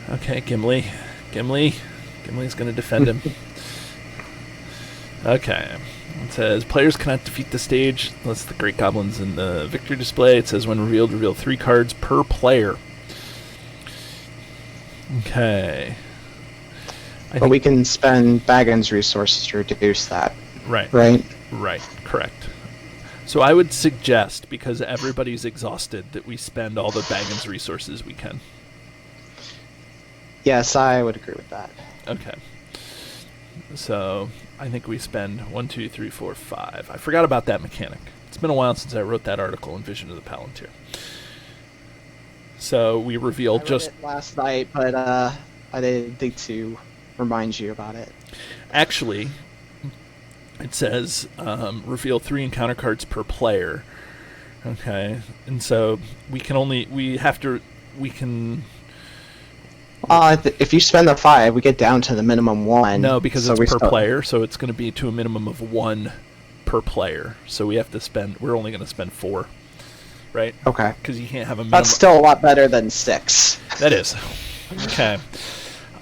Okay, Gimli. Gimli's going to defend him. Okay. It says, players cannot defeat the stage unless the Great Goblin's in the victory display. It says, when revealed, reveal 3 cards per player. Okay. But we can spend Baggins resources to reduce that. Right. Right? Right, correct. So I would suggest, because everybody's exhausted, that we spend all the Baggins resources we can. Yes, I would agree with that. Okay. So I think we spend 1, 2, 3, 4, 5. I forgot about that mechanic. It's been a while since I wrote that article in Vision of the Palantir. So we revealed it last night, but I didn't think to remind you about it. Actually, it says reveal 3 encounter cards per player. Okay, and so we can. If you spend the 5, we get down to the minimum 1. No, because it's per player, so it's going to be to a minimum of 1 per player. So we have to spend. We're only going to spend 4, right? Okay. Because you can't have a minimum. That's still a lot better than 6. That is. Okay.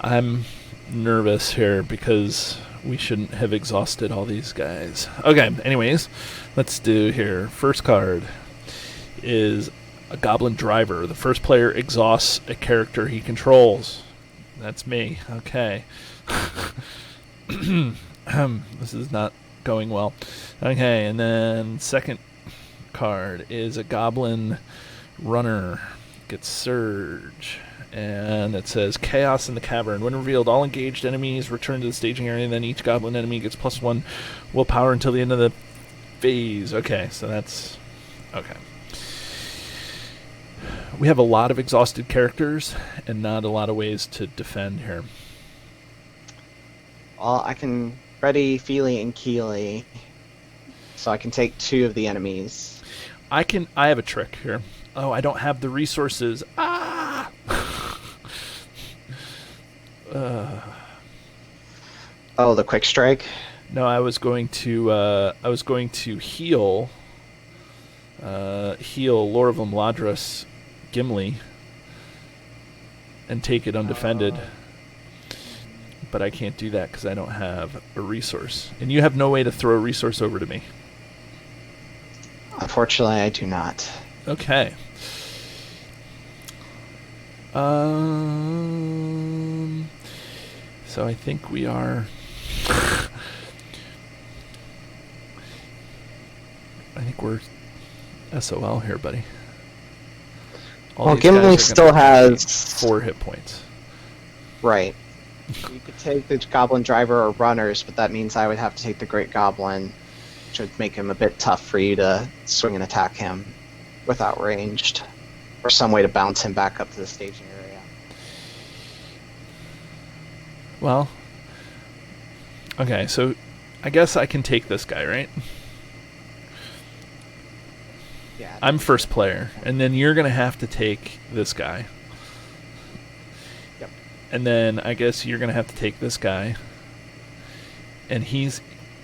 I'm nervous here because we shouldn't have exhausted all these guys. Okay, anyways, let's do here. First card is a Goblin Driver. The first player exhausts a character he controls. That's me. Okay. This is not going well. Okay, and then second card is a Goblin Runner. Gets Surge. And it says Chaos in the Cavern. When revealed, all engaged enemies return to the staging area, and then each goblin enemy gets +1 willpower until the end of the phase. Okay, so that's... Okay. We have a lot of exhausted characters, and not a lot of ways to defend here. Well, I can ready Feely and Keely, so I can take 2 of the enemies. I have a trick here. Oh, I don't have the resources. Ah! Oh, the quick strike? No, I was going to heal Lorvum Ladras Gimli and take it undefended. But I can't do that because I don't have a resource. And you have no way to throw a resource over to me. Unfortunately, I do not. Okay. So I think we are... I think we're SOL here, buddy. Well, Gimli still has 4 hit points. Right. You could take the Goblin Driver or Runners, but that means I would have to take the Great Goblin which would make him a bit tough for you to swing and attack him without ranged, or some way to bounce him back up to the staging area. Well, okay, so I guess I can take this guy, right? Yeah. I'm first player, and then you're going to have to take this guy. Yep. And then I guess you're going to have to take this guy. And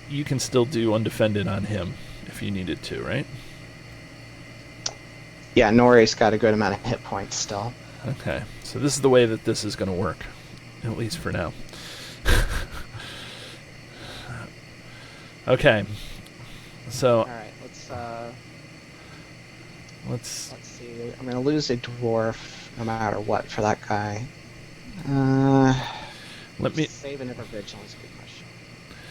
you can still do undefended on him if you needed to, right? Yeah, Nori's got a good amount of hit points still. Okay, so this is the way that this is going to work, at least for now. Okay, so All right, let's see. I'm gonna lose a dwarf no matter what for that guy. let me. Save an ever vigilance. Good question.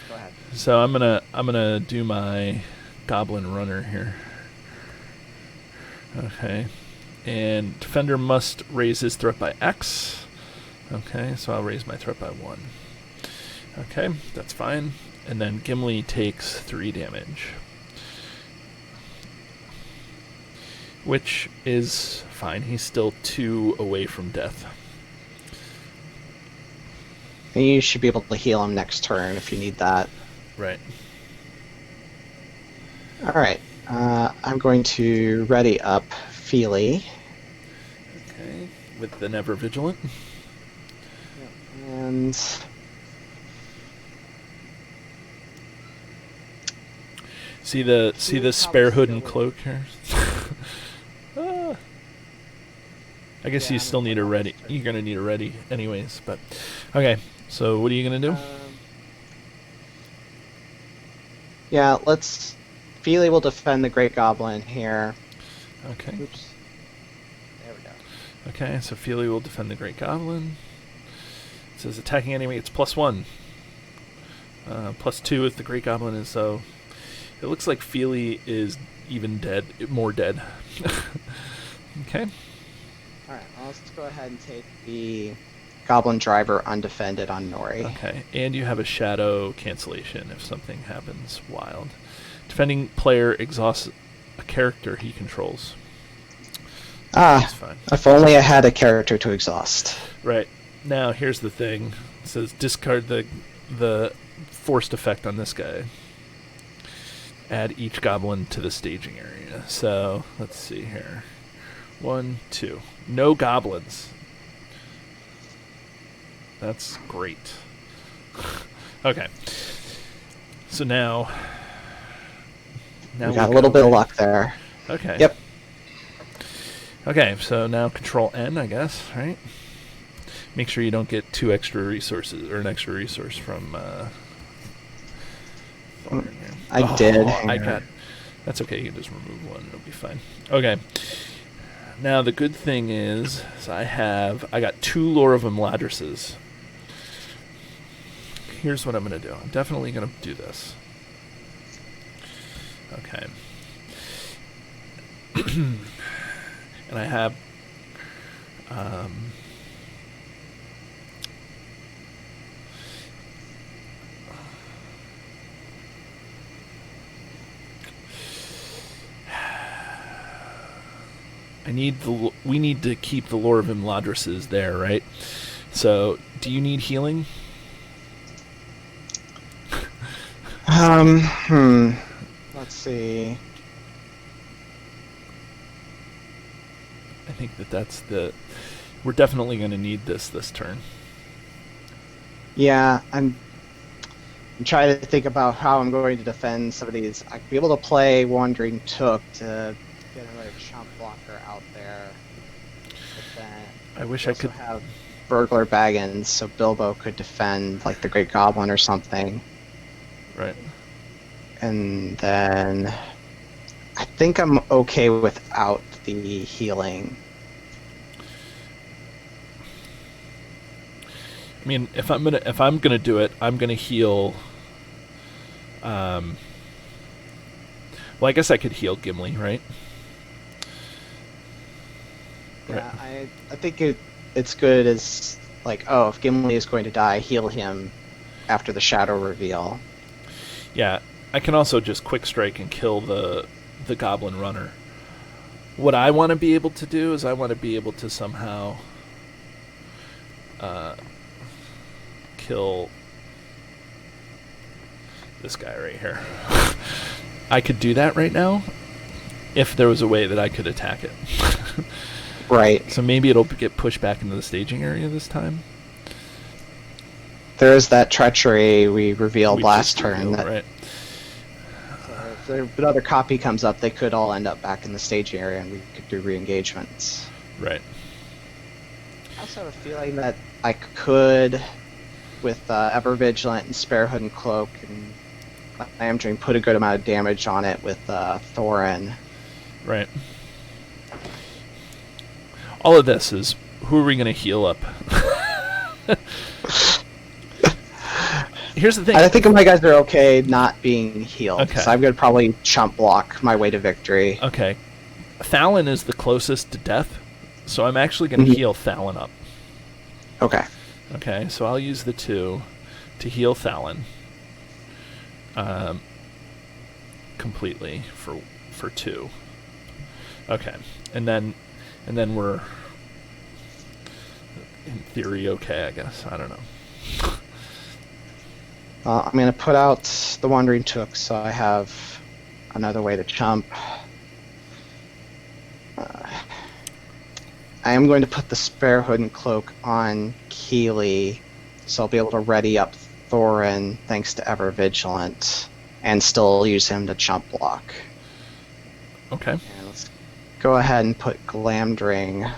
Go ahead. So I'm gonna do my goblin runner here. Okay, and defender must raise his threat by X. Okay, so I'll raise my threat by 1. Okay, that's fine. And then Gimli takes 3 damage, which is fine. He's still 2 away from death. And you should be able to heal him next turn if you need that. Right. All right. I'm going to ready up Feely. Okay, with the Never Vigilant. And see the spare hood and cloak here. Ah. I guess you still need a ready. You're gonna need a ready, anyways. But okay. So what are you gonna do? Yeah, Feely will defend the Great Goblin here. Okay. Oops. There we go. Okay, so Feely will defend the Great Goblin. It says attacking enemy, it's +1. +2 if the Great Goblin is so. It looks like Feely is even dead, more dead. Okay. Alright, well, let's go ahead and take the Goblin Driver undefended on Nori. Okay, and you have a shadow cancellation if something happens wild. Defending player exhausts a character he controls. That's fine. If only I had a character to exhaust. Right. Now, here's the thing. It says discard the forced effect on this guy. Add each goblin to the staging area. So, let's see here. 1, 2. No goblins. That's great. Okay. So now we got a little bit of luck there. Okay. Yep. Okay, so now control N, I guess, right? Make sure you don't get 2 extra resources, or an extra resource from Thorn here. I did. I got. That's okay. You can just remove 1. It'll be fine. Okay. Now the good thing is I got 2 Lore of Imladrises. Here's what I'm gonna do. I'm definitely gonna do this. Okay. And I have we need to keep the Lore of Imladrises there, right? So, do you need healing? Let's see. I think that's we're definitely going to need this turn. Yeah, I'm trying to think about how I'm going to defend some of these. I'd be able to play Wandering Took to get another chump blocker out there. But then I wish I could have Burglar Baggins, so Bilbo could defend like the Great Goblin or something. Right. And then I think I'm okay without the healing. I mean, if I'm gonna do it, I'm gonna heal. Well, I guess I could heal Gimli, right? Yeah, right. I think it's good as like, oh, if Gimli is going to die, heal him after the shadow reveal. Yeah, I can also just quick strike and kill the goblin runner. What I want to be able to do is I want to be able to somehow kill this guy right here. I could do that right now if there was a way that I could attack it. Right. So maybe it'll get pushed back into the staging area this time. There is that treachery we revealed last turn. Right. If another copy comes up, they could all end up back in the staging area, and we could do re-engagements. Right. I also have a feeling that I could, with Ever Vigilant and Spare Hood and Cloak and Lamdring, put a good amount of damage on it with Thorin. Right. All of this is, who are we going to heal up? Here's the thing. I think my guys are okay not being healed. Okay. So I'm going to probably chump block my way to victory. Okay. Thalon is the closest to death, so I'm actually going to heal Thalon up. Okay. Okay, so I'll use the 2 to heal Thalon. Completely for 2. Okay. And then we're in theory okay, I guess. I don't know. I'm going to put out the Wandering Took, so I have another way to chump. I am going to put the Spare Hood and Cloak on Keeley, so I'll be able to ready up Thorin thanks to Ever Vigilant, and still use him to chump block. Okay. And let's go ahead and put Glamdring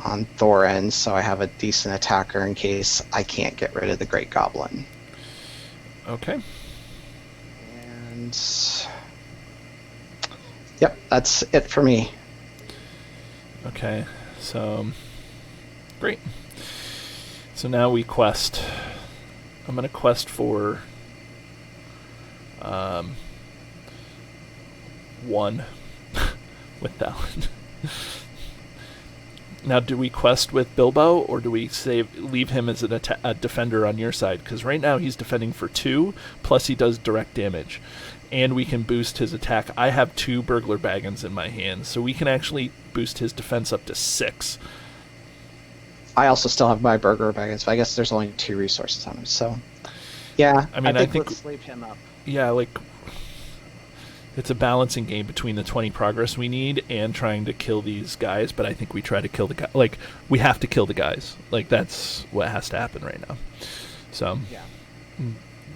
on Thorin, so I have a decent attacker in case I can't get rid of the Great Goblin. Okay. And yep, that's it for me. Okay, so great. So now we quest. I'm going to quest for 1 with that one. Now, do we quest with Bilbo, or do we leave him as a defender on your side? Because right now he's defending for 2, plus he does direct damage. And we can boost his attack. I have 2 Burglar Baggins in my hands, so we can actually boost his defense up to 6. I also still have my Burglar Baggins, but I guess there's only 2 resources on him, so... Yeah, I think let's leave him up. Yeah, like... It's a balancing game between the 20 progress we need and trying to kill these guys, but I think we try to kill the guy. Like, we have to kill the guys. Like, that's what has to happen right now. So... Yeah.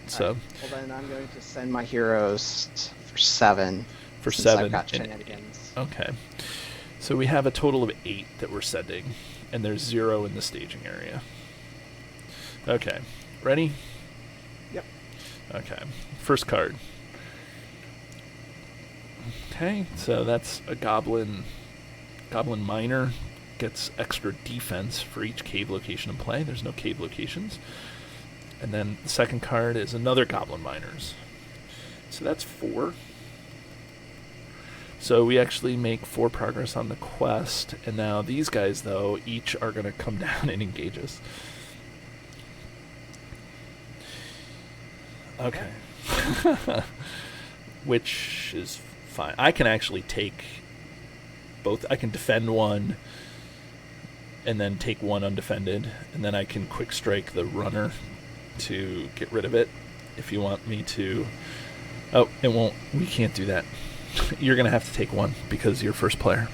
So... Right. Well, then I'm going to send my heroes for 7. For since 7. I've got shenanigans. Okay. So we have a total of 8 that we're sending, and there's 0 in the staging area. Okay. Ready? Yep. Okay. First card. Okay, so that's a goblin. Goblin Miner gets extra defense for each cave location in play. There's no cave locations. And then the second card is another Goblin Miners. So that's 4. So we actually make 4 progress on the quest. And now these guys, though, each are going to come down and engage us. Okay. Which is fine. I can actually take both. I can defend one and then take one undefended, and then I can quick strike the runner to get rid of it if you want me to. Oh, it won't. We can't do that. You're going to have to take one because you're first player.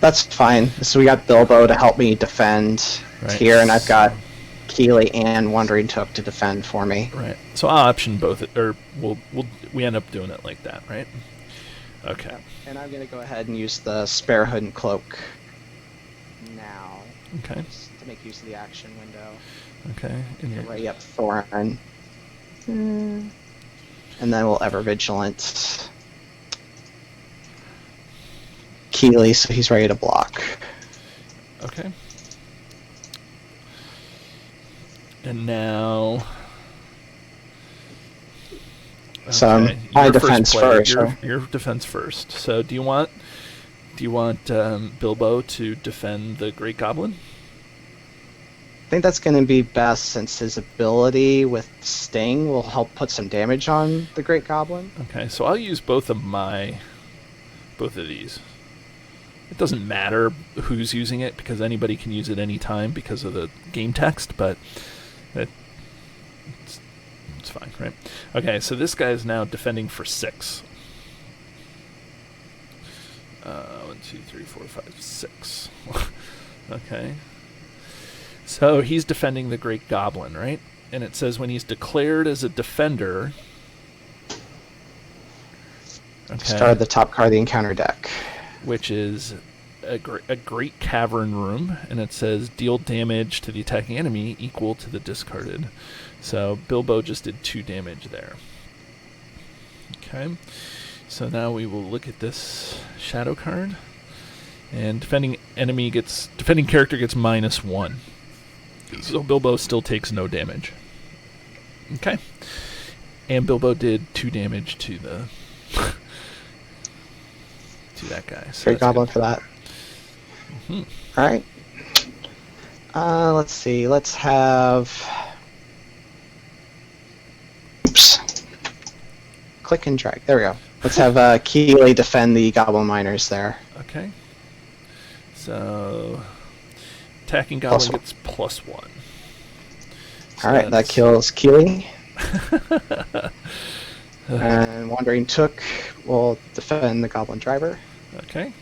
That's fine. So we got Bilbo to help me defend here, and I've got Keeley and Wandering Took to defend for me. Right. So I'll option both, or we end up doing it like that, right? Okay. Yep. And I'm going to go ahead and use the Spare Hood and Cloak now. Okay. Just to make use of the action window. Okay. And you're ready up Thorin. And then we'll Ever Vigilant Keeley, so he's ready to block. Okay. And now... So my defense first. Your defense first. So do you want Bilbo to defend the Great Goblin? think that's going to be best since his ability with Sting will help put some damage on the Great Goblin. Okay, so I'll use both of these. It doesn't matter who's using it because anybody can use it anytime because of the game text, but it's fine, right? Okay, so this guy is now defending for 6. 1, 2, 3, 4, 5, 6. Okay. So he's defending the Great Goblin, right? And it says when he's declared as a defender... Okay. Start at the top card of the encounter deck. Which is a great cavern room, and it says deal damage to the attacking enemy equal to the discarded. So Bilbo just did 2 damage there. Okay, so now we will look at this shadow card, and defending character gets -1. So Bilbo still takes no damage. Okay, and Bilbo did 2 damage to the to that guy. So Great Goblin good for that. Mm-hmm. All right. Let's see. Let's have. Oops. Click and drag. There we go. Let's have Keeley defend the Goblin Miners there. Okay. So attacking Goblin gets +1. So all right, that kills Keeley. And Wandering Took will defend the Goblin Driver. Okay.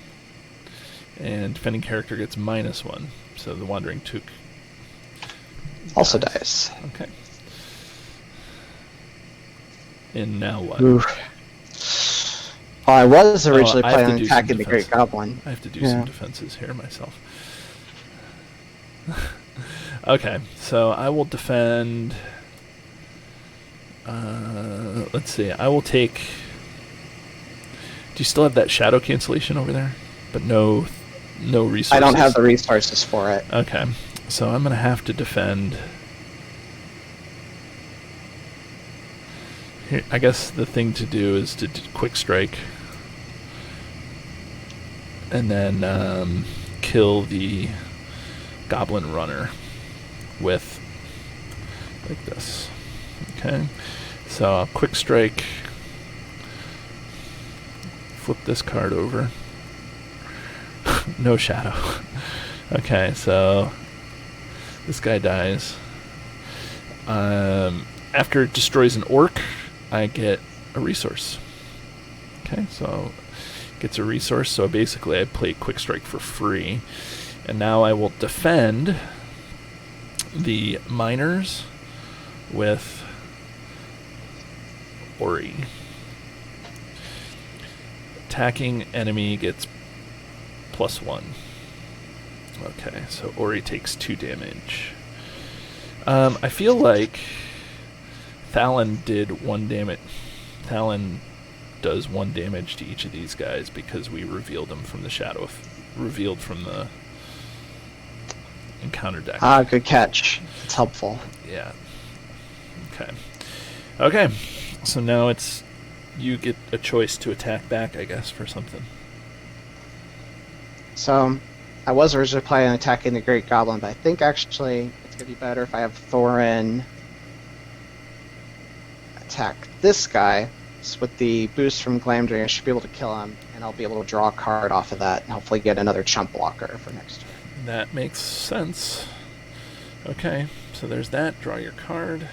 And defending character gets -1. So the Wandering Took also dies. Okay. And now what? Ooh. Well, I was originally I have planning to on do some attacking the Great Goblin. I have to do some defenses here myself. Okay, so I will defend... let's see, I will take... Do you still have that shadow cancellation over there? But no resources? I don't have the resources for it. Okay, so I'm going to have to defend... Here, I guess the thing to do is to do quick strike. And then kill the Goblin Runner with... like this. Okay, so quick strike, flip this card over. No shadow. Okay, so this guy dies. After it destroys an orc, I get a resource. Okay, so gets a resource, so basically I play quick strike for free. And now I will defend the miners with Ori. Attacking enemy gets +1. Okay, so Ori takes 2 damage. I feel like Thalon did 1 damage. Thalon does 1 damage to each of these guys because we revealed them from the shadow, revealed from the encounter deck. Ah, good catch. It's helpful. Yeah. Okay. Okay. So now it's you get a choice to attack back, I guess, for something. So, I was originally planning on attacking the Great Goblin, but I think actually it's going to be better if I have Thorin attack this guy. So with the boost from Glamdring, I should be able to kill him, and I'll be able to draw a card off of that and hopefully get another chump blocker for next turn. That makes sense. Okay, so there's that. Draw your card.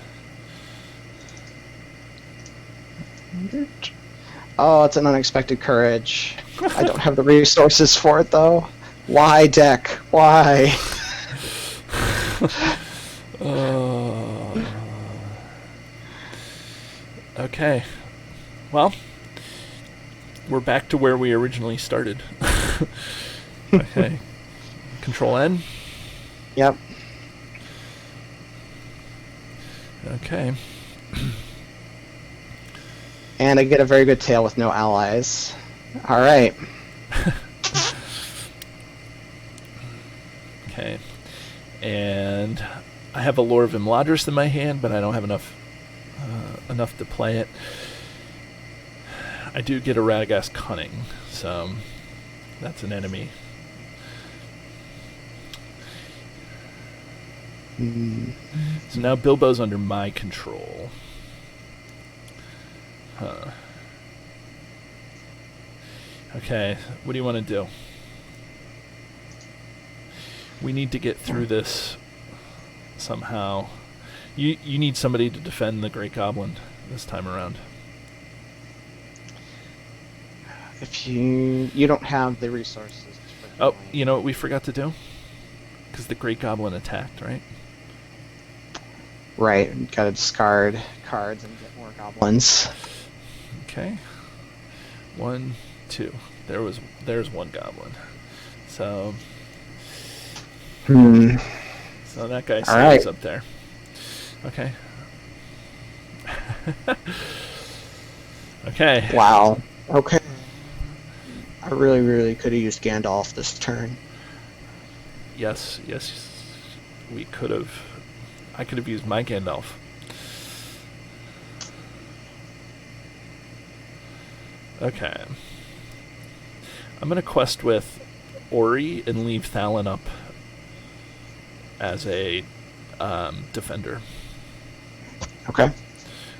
Oh, it's an unexpected courage. I don't have the resources for it, though. Why, deck? Why? Okay. Well, we're back to where we originally started. Okay. Control N? Yep. Okay. And I get a very good tail with no allies. Alright. Okay. And I have a Lore of Imladris in my hand, but I don't have enough to play it. I do get a Radagast Cunning, so that's an enemy. So now Bilbo's under my control. Huh. Okay, what do you want to do? We need to get through this somehow. You need somebody to defend the Great Goblin this time around. If you don't have the resources. Oh, you know what we forgot to do? Because the Great Goblin attacked, right? Right, gotta discard cards and get more goblins. Okay. 1, 2. There's one goblin. So so that guy stays up there. Okay. Okay. Wow. Okay. I really could have used Gandalf this turn. Yes, we could have. I could have used my Gandalf. Okay. I'm going to quest with Ori and leave Thalon up as a defender. Okay.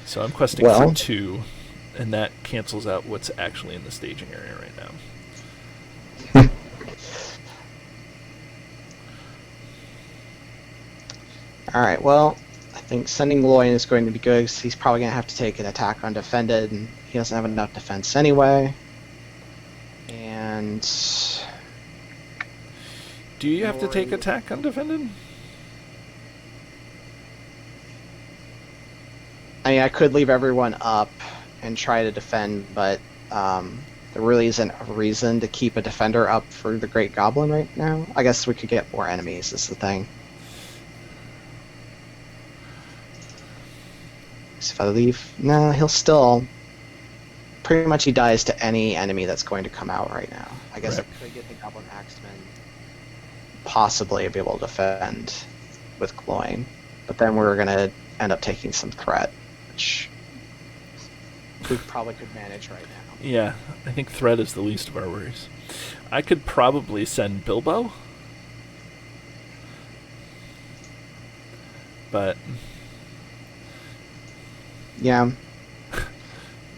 So I'm questing for 2, and that cancels out what's actually in the staging area right now. Alright, well, I think sending Loin is going to be good because he's probably going to have to take an attack undefended, and he doesn't have enough defense anyway. And... Do you have to take attack undefended? I mean, I could leave everyone up and try to defend, but there really isn't a reason to keep a defender up for the Great Goblin right now. I guess we could get more enemies, is the thing. So if I leave... No, he'll still... Pretty much he dies to any enemy that's going to come out right now. I guess I could get the Goblin Axeman, possibly be able to defend with Gloin, but then we're going to end up taking some threat, which we probably could manage right now. Yeah, I think threat is the least of our worries. I could probably send Bilbo, but... Yeah.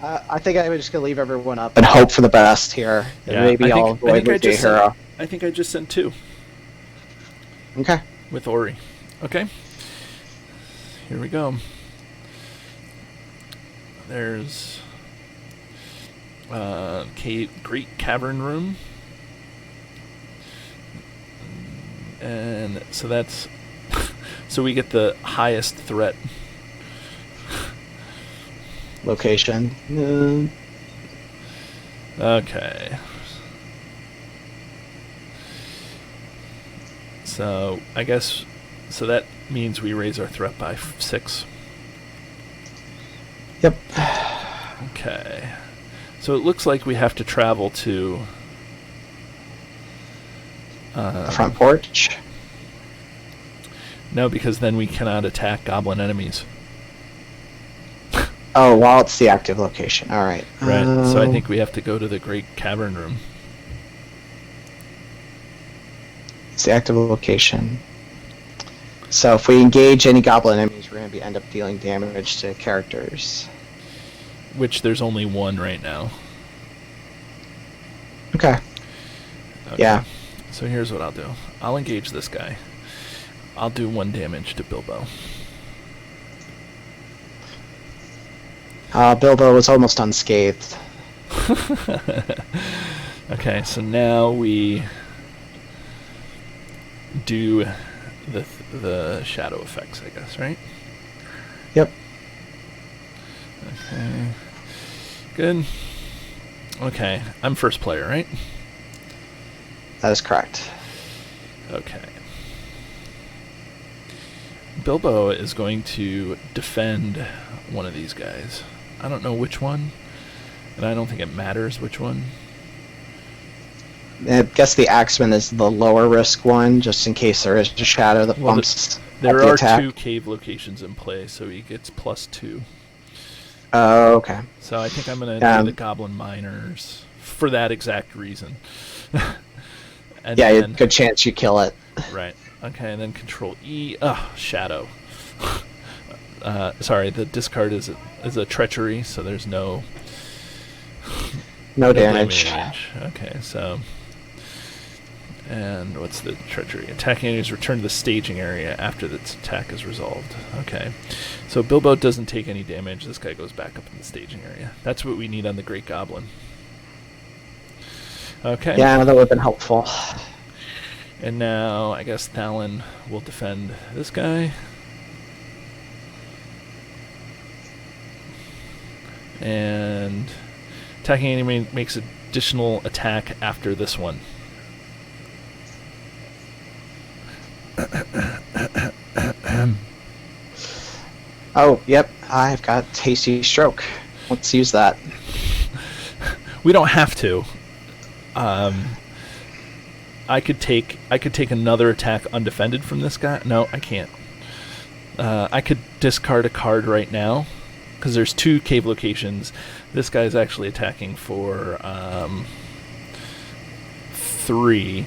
I think I was just going to leave everyone up and hope for the best here. Yeah, maybe I'll avoid with the hero. I think I just sent 2. Okay. With Ori. Okay. Here we go. There's Great Cavern room. And so that's... so we get the highest threat. Location. Okay. So I guess so that means we raise our threat by 6. Yep. Okay. So it looks like we have to travel to the front porch. No, because then we cannot attack goblin enemies. Oh, while it's the active location. All right. Right. So I think we have to go to the Great Cavern room. It's the active location. So if we engage any goblin enemies, we're going to end up dealing damage to characters. Which there's only 1 right now. Okay. Yeah. So here's what I'll do. I'll engage this guy. I'll do 1 damage to Bilbo. Bilbo was almost unscathed. Okay, so now we do the shadow effects, I guess, right? Yep. Okay. Good. Okay, I'm first player, right? That is correct. Okay. Bilbo is going to defend one of these guys. I don't know which one, and I don't think it matters which one. I guess the Axeman is the lower risk one, just in case there is a shadow that bumps. There the are attack. 2 cave locations in play, so he gets +2. Oh, okay. So I think I'm going to do the Goblin Miners for that exact reason. And yeah, then, good chance you kill it. Right. Okay, and then Control E. Shadow. Sorry, the discard is a treachery, so there's no No damage. Okay, so. And what's the treachery? Attacking enemies return to the staging area after its attack is resolved. Okay. So Bilbo doesn't take any damage. This guy goes back up in the staging area. That's what we need on the Great Goblin. Okay. Yeah, that would have been helpful. And now I guess Thalon will defend this guy. And attacking enemy makes additional attack after this one. Oh, yep. I've got Hasty Stroke. Let's use that. We don't have to. I could take another attack undefended from this guy. No, I can't. I could discard a card right now because there's 2 cave locations. This guy's actually attacking for 3.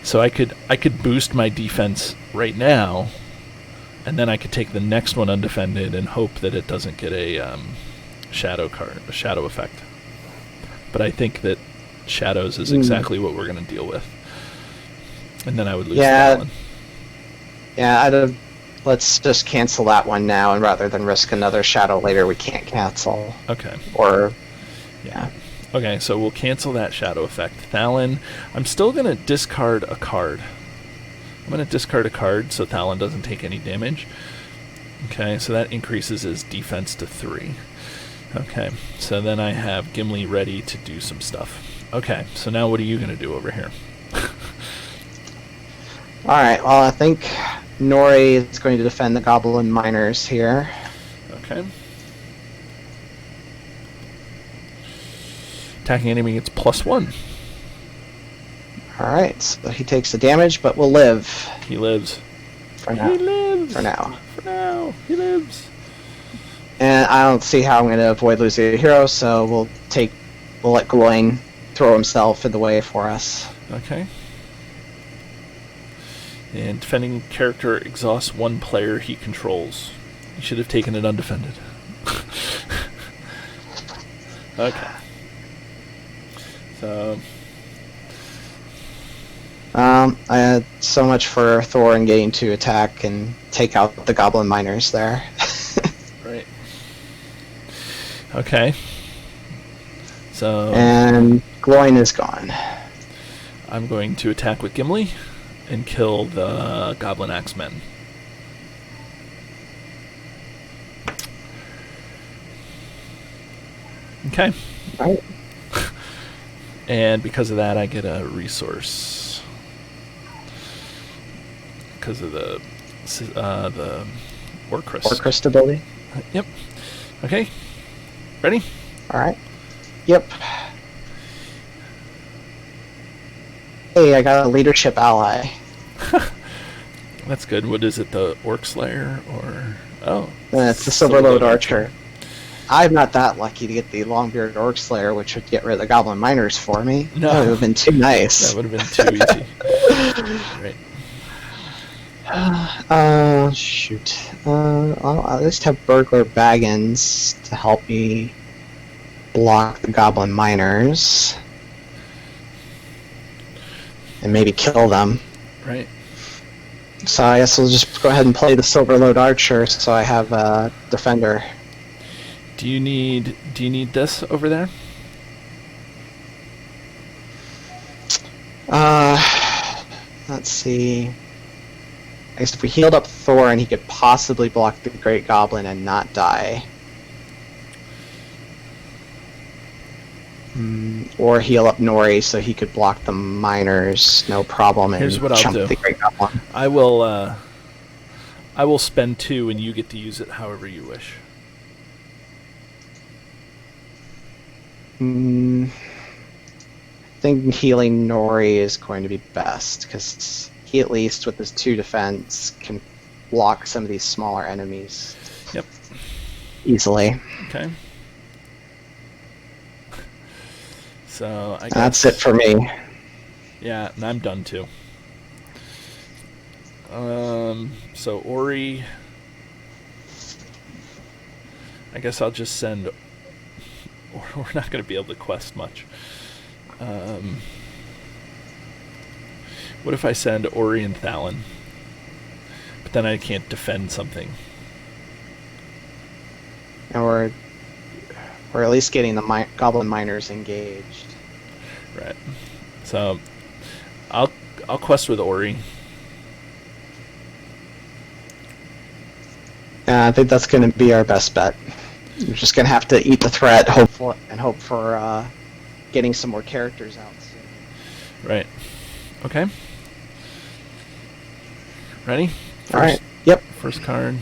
So I could boost my defense right now, and then I could take the next one undefended and hope that it doesn't get a shadow effect. But I think that shadows is exactly what we're going to deal with, and then I would lose that one. Yeah, let's just cancel that one now, and rather than risk another shadow later, we can't cancel. Okay. Or, yeah. Okay, so we'll cancel that shadow effect. Thalon, I'm still going to discard a card. I'm going to discard a card so Thalon doesn't take any damage. Okay, so that increases his defense to 3. Okay, so then I have Gimli ready to do some stuff. Okay, so now what are you going to do over here? Alright, well, I think Nori is going to defend the goblin miners here. Okay. Attacking enemy gets +1. Alright, so he takes the damage, but will live. He lives. For now. He lives. For now. For now. He lives. And I don't see how I'm going to avoid losing a hero, so we'll let Gloin throw himself in the way for us. Okay. And defending character exhausts 1 player he controls. You should have taken it undefended. Okay. So. I had so much for Thorin getting to attack and take out the goblin miners there. Right. Okay. So. And Gloin is gone. I'm going to attack with Gimli and kill the Goblin Axemen. Okay. Right. And because of that, I get a resource. Because of the Orchrist. Orchrist ability. Yep. Okay. Ready? Alright. Yep. Hey, I got a leadership ally. That's good. What is it, the Orc Slayer? Or... Oh. It's the Silverload Archer. I'm not that lucky to get the Longbeard Orc Slayer, which would get rid of the Goblin Miners for me. No. That would have been too nice. That would have been too easy. Right. Shoot. I'll at least have Burglar Baggins to help me block the Goblin Miners. And maybe kill them. Right. So I guess we'll just go ahead and play the Silverload Archer so I have a Defender. Do you need this over there? Let's see. I guess if we healed up Thorin, he could possibly block the Great Goblin and not die. Or heal up Nori so he could block the miners, no problem, and Here's what I'll chunk do. the Great Goblin. I will spend 2 and you get to use it however you wish. I think healing Nori is going to be best, because he at least, with his 2 defense, can block some of these smaller enemies. Yep. Easily. Okay. So I guess That's it for me. Yeah, and I'm done too. So Ori, I guess I'll just send. We're not going to be able to quest much. What if I send Ori and Thalon? But then I can't defend something. And we're at least getting the goblin miners engaged. Right. So I'll quest with Ori. I think that's going to be our best bet. We're just going to have to eat the threat, hope for getting some more characters out soon. Right. Okay. Ready? First, all right. Yep. First card.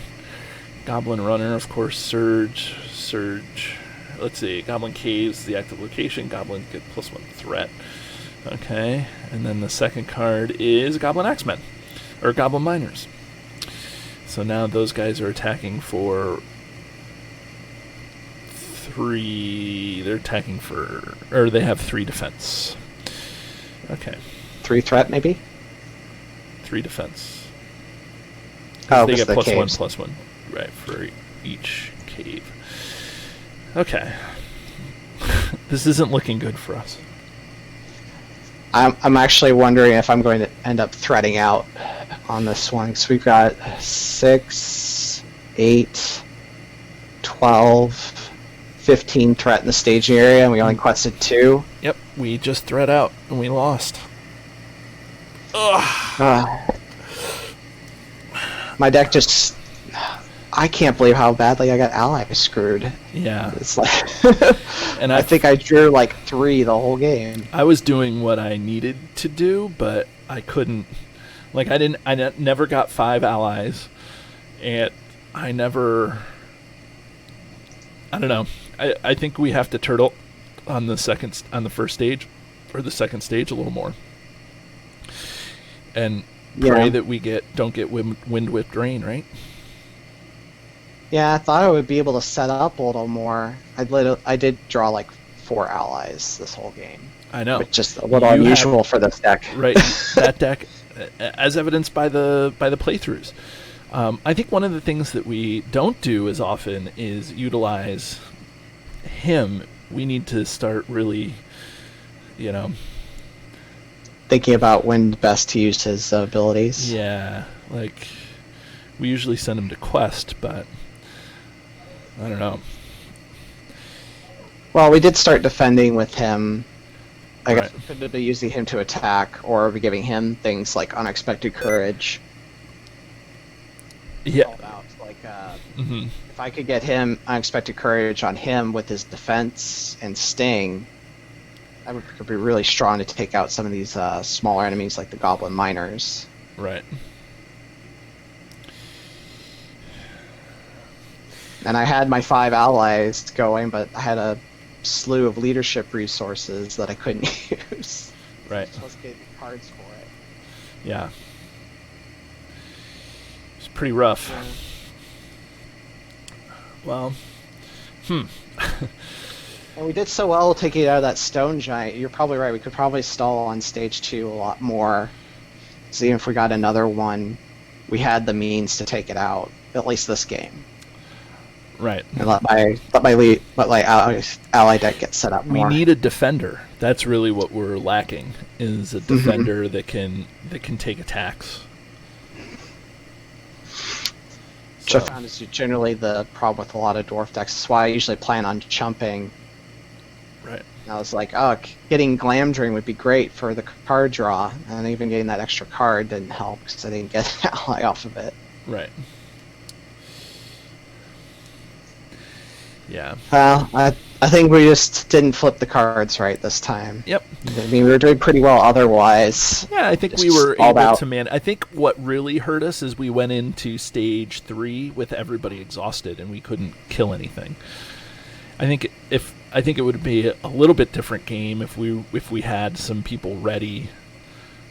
Goblin Runner, of course. Surge. Let's see. Goblin Caves, the active location. Goblin get +1 threat. Okay. And then the second card is Goblin Axemen. Or Goblin Miners. So now those guys are attacking for 3. They're attacking for. Or they have 3 defense. Okay. 3 threat, maybe? 3 defense. Oh, they get the +1, caves. +1. Right, for each cave. Okay. This isn't looking good for us. I'm actually wondering if I'm going to end up threading out on this one. So we've got 6, 8, 12, 15 threat in the staging area, and we only quested 2. Yep, we just thread out, and we lost. Ugh. My deck just... I can't believe how badly I got ally screwed. Yeah. It's like... And I think I drew like 3 the whole game. I was doing what I needed to do, but I couldn't. Like, I never got 5 allies, and I never... I don't know. I think we have to turtle on the first stage, or the second stage a little more. And pray that we don't get wind whipped rain, right? Yeah, I thought I would be able to set up a little more. I did draw like 4 allies this whole game. I know. Which is a little unusual for this deck. Right. That deck, as evidenced by the playthroughs. I think one of the things that we don't do as often is utilize him. We need to start really, thinking about when best to use his abilities. Yeah, like we usually send him to quest, but I don't know. Well, we did start defending with him. I guess Right. we could be using him to attack, or be giving him things like unexpected courage. Yeah. All about, like, Mm-hmm. if I could get him unexpected courage on him with his defense and sting, I could be really strong to take out some of these smaller enemies like the goblin miners. Right. And I had my 5 allies going, but I had a slew of leadership resources that I couldn't use. Right. I was getting cards for it. Yeah. It's pretty rough. Yeah. Well, And we did so well taking it out of that stone giant. You're probably right. We could probably stall on stage 2 a lot more. See if we got another one. We had the means to take it out, at least this game. right. And let my ally deck get set up We more. need a defender. That's really what we're lacking, is a defender that can take attacks. Which I found is generally the problem with a lot of dwarf decks. That's why I usually plan on jumping. Right. And I was like, oh, getting Glamdring would be great for the card draw. And even getting that extra card didn't help because I didn't get an ally off of it. Right. Yeah. Well, I think we just didn't flip the cards right this time. Yep. I mean, we were doing pretty well otherwise. Yeah, I think It's we were all able about- to man. I think what really hurt us is we went into stage 3 with everybody exhausted and we couldn't kill anything. I think it would be a little bit different game if we had some people ready.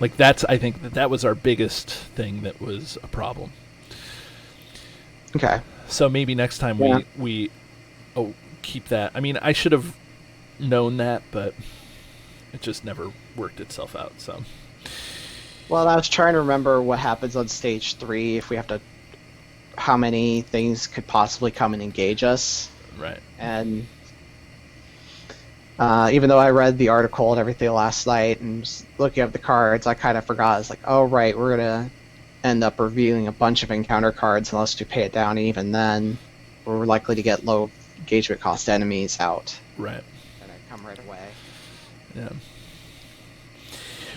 Like I think that was our biggest thing that was a problem. Okay. So maybe next time we keep that. I mean, I should have known that, but it just never worked itself out. So Well, I was trying to remember what happens on stage 3 if we have to, how many things could possibly come and engage us. Right. And even though I read the article and everything last night and was looking up the cards, I kind of forgot. It's like, oh, right, we're going to end up revealing a bunch of encounter cards unless we pay it down. And even then, we're likely to get low engagement cost enemies out. Right. And I come right away. Yeah.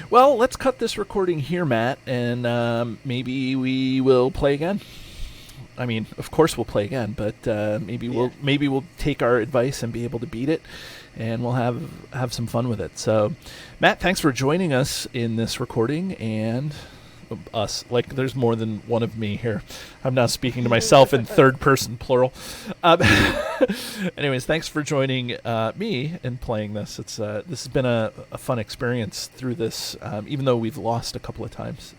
Well, let's cut this recording here, Matt, and maybe we will play again. I mean, of course we'll play again, but maybe we'll take our advice and be able to beat it, and we'll have some fun with it. So, Matt, thanks for joining us in this recording, and us. Like, there's more than one of me here. I'm now speaking to myself in third person plural. Anyways, thanks for joining me in playing this. This has been a fun experience through this, even though we've lost a couple of times.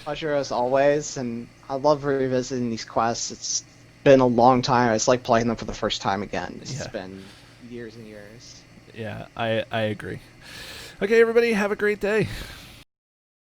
Pleasure as always, and I love revisiting these quests. It's been a long time. It's like playing them for the first time again. It's been years and years. Yeah, I agree. Okay, everybody, have a great day.